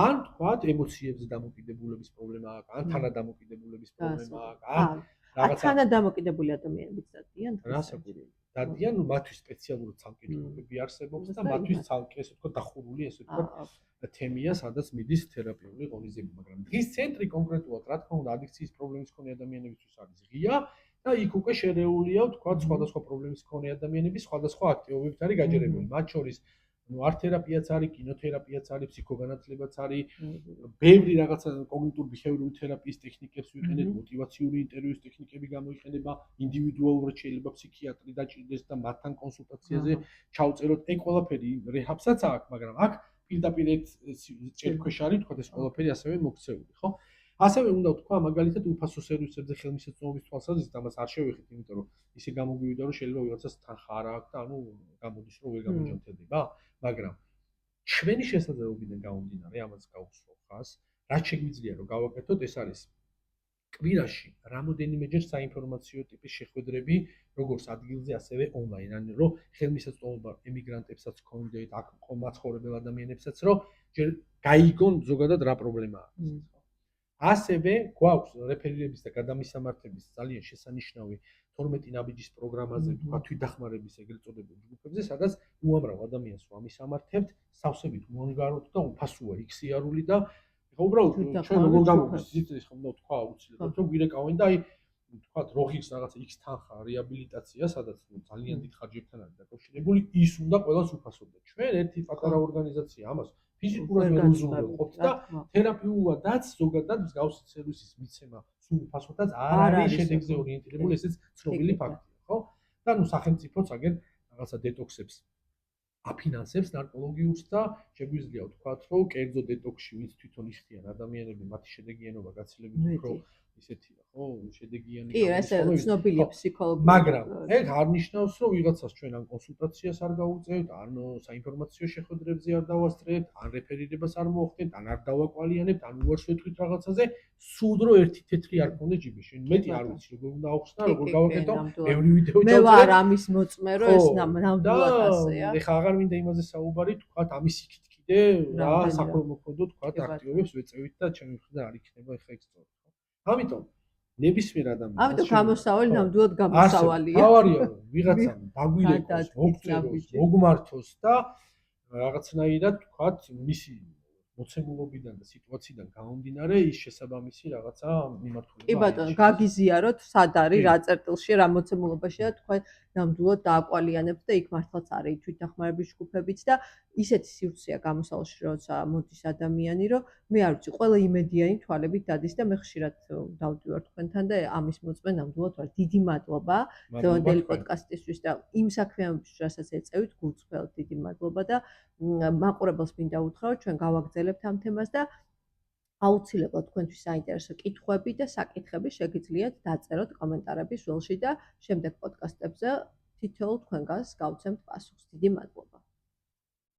ან თქვა ემოციებზე დამოკიდებულების პრობლემა აქვს, ან თანადამოკიდებულების პრობლემა აქვს, ან რაღაცა თანადამოკიდებული ადამიანებიც დადიან რასაკვირველია. დადიან, მათთვის სპეციალური ცალკე ჯგუფები არსებობს და მათთვის ცალკე ესე ვთქვა დახურული ესე ვთქვა თემია, სადაც მიდის თერაპიული ღონისძიება, მაგრამ დღის ცენტრი კონკრეტულად რა თქმა უნდა ადიქციის პრობლემის მქონე ადამიანებისთვის არის ღია და იქ უკვე შერეულია ვთქვა სხვადასხვა პრობლემის მქონე ადამიანები სხვადასხვა აქტივობებით არის გაჯერებული, მათ შორის არტ თერაპიაც არის, კინოთერაპიაც არის, ფსიქოგანათლებაც არის, ბევრი რაღაცა კოგნიტური ბიჰევიორული თერაპიის ტექნიკებს ვიყენებთ, მოტივაციური ინტერვიუის ტექნიკები გამოიყენება, ინდივიდუალურად შეიძლება ფსიქიატრი დაჭირდეს და მათთან კონსულტაციაზე ჩავწეროთ. ეგ ყველაფერი რეჰაბსაც აქვს, მაგრამ აქ პირდაპირ წერქვეშ არის, თქვა ეს ყველაფერი ასევე მოქცეული, ხო? ასევე უნდა ვთქვა, მაგალითად, უფასო სერვისებზე ხელმისაწვდომობის თვალსაზრისით ამას არ შევეხეთ, იმიტომ რომ ისე გამოგვივიდა, რომ შეიძლება ვიღაცას თანხა არ აქვს და ანუ გამოდის, რომ ვერ გამოჯანმრთელდება, მაგრამ ჩვენი შესაძლებლობიდან გამომდინარე, ამას გავუსვო ხას, რაც შეგვიძლია რომ გავაკეთოთ, ეს არის კვირაში რამოდენიმეჯერ საინფორმაციო ტიპის შეხვედრები, როგორც ადგილზე, ასევე ონლაინ, ანუ რომ ხელმისაწვდომობა ემიგრანტებსაც გქონდეთ, აქ მაცხოვრებელ ადამიანებსაც, რომ ჯერ გაიგონ ზოგადად რა პრობლემაა. ასევე გვაქვს რეფერირების და გადამისამართების ძალიან შესანიშნავი 12 ნაბიჯის პროგრამაზე, თქვა თვითდახმარების ეგრეთ წოდებულ ჯგუფებზე, სადაც უამრავ ადამიანს ვამისამართებთ, სავსებით მონგაროთ და უფასოა იქსიარული და ეხლა უბრალოდ ჩვენ როგორ გამოგვიზით ეს ხომ თქვა აუცილებლად რომ გვირეკავენ და აი თქვა როგიქს რაღაცა X თანხა რეაბილიტაცია, სადაც ძალიან დიდ ხარჯებთან არის დაკავშირებული, ის უნდა ყველას უფასობდა. ჩვენ ერთი პატარა ორგანიზაცია ამას ფიზიკურად ვერ უზრუნველყოფთ და თერაპიულადაც ზოგადად მსგავსი სერვისის მიცემა სულ უფასოდაც არ არის შედეგზე ორიენტირებული, ესეც ცნობილი ფაქტია, ხო? და ნუ სახელმწიფოც აგერ რაღაცა დეტოქსებს აფინანსებს ნარკოლოგიურს და შეგვიძლია ვთქვათ, რომ კერძო დეტოქსში ვინც თვითონ იხდიან ადამიანები, მათი შედეგიანობა გაცილებით უფრო ისეთია, ხო, შედეგიანი კი, ესე ცნობილია ფსიქოლოგია. მაგრამ ეგ არ ნიშნავს, რომ ვიღაცას ჩვენ ან კონსულტაციას არ გავუწევთ, ან საინფორმაციო შეხვედრებზე არ დავასწრებთ, ან რეფერირებას არ მოახდენთ, ან არ დავაკვალიანებთ, ან უარს ვეთქვით რაღაცაზე, სულ დრო ერთი თეთრი არ გქონდეს ჯიბეში. მეტი არ ვიცი როგორ უნდა ავხსნა, როგორ გავაკეთო, ბევრი ვიდეო მე ვარ ამის მოწმე, რომ ეს ნამდვილად ასეა. ეხლა აღარ მინდა იმაზე საუბარი, თქვათ ამის იქით კიდე რა საქველმოქმედო თქვათ აქტივობებს ვეწევით და ჩემი მხრიდან არ იქნება ეხლა ეგ სწორი, ხო? ამიტომ ნებისმიერ ადამიანს ამიტომ გამოსავალი ნამდვილად გამოსავალია. თავარია რომ ვიღაცამ დაგვირეკოს, მოგწეროს, მოგმართოს და რაღაცნაირად თქვათ მისი მოცემულობიდან და სიტუაციიდან გამომდინარე ის შესაბამისი რაღაცა მიმართულება. კი ბატონო, გაგიზიაროთ სად არის, რა წერტილში, რა მოცემულობაში და თქვენ ნამდვილად დააკვალიანებთ და იქ მართლაც არის თვითდახმარების ჯგუფებიც და ისეთი სივრცეა გამოსავალში, როცა მოდის ადამიანი, რომ მე არ ვიცი, ყველა იმედიანი თვალებით დადის და მე ხშირად დავდივარ თქვენთან და ამის მოწმე ნამდვილად ვარ. დიდი მადლობა დღევანდელი პოდკასტისთვის და იმ საქმიანობისთვის, რასაც ეწევით, გულწრფელად დიდი მადლობა და მაყურებელს მინდა უთხრა, რომ ჩვენ გავაგრძელებთ ამ თემას და აუცილებლად თქვენთვის საინტერესო კითხვები და საკითხები შეგიძლიათ დაწეროთ კომენტარების ველში და შემდეგ პოდკასტებზე თითოეულ თქვენგანს გავცემთ პასუხს. დიდი მადლობა.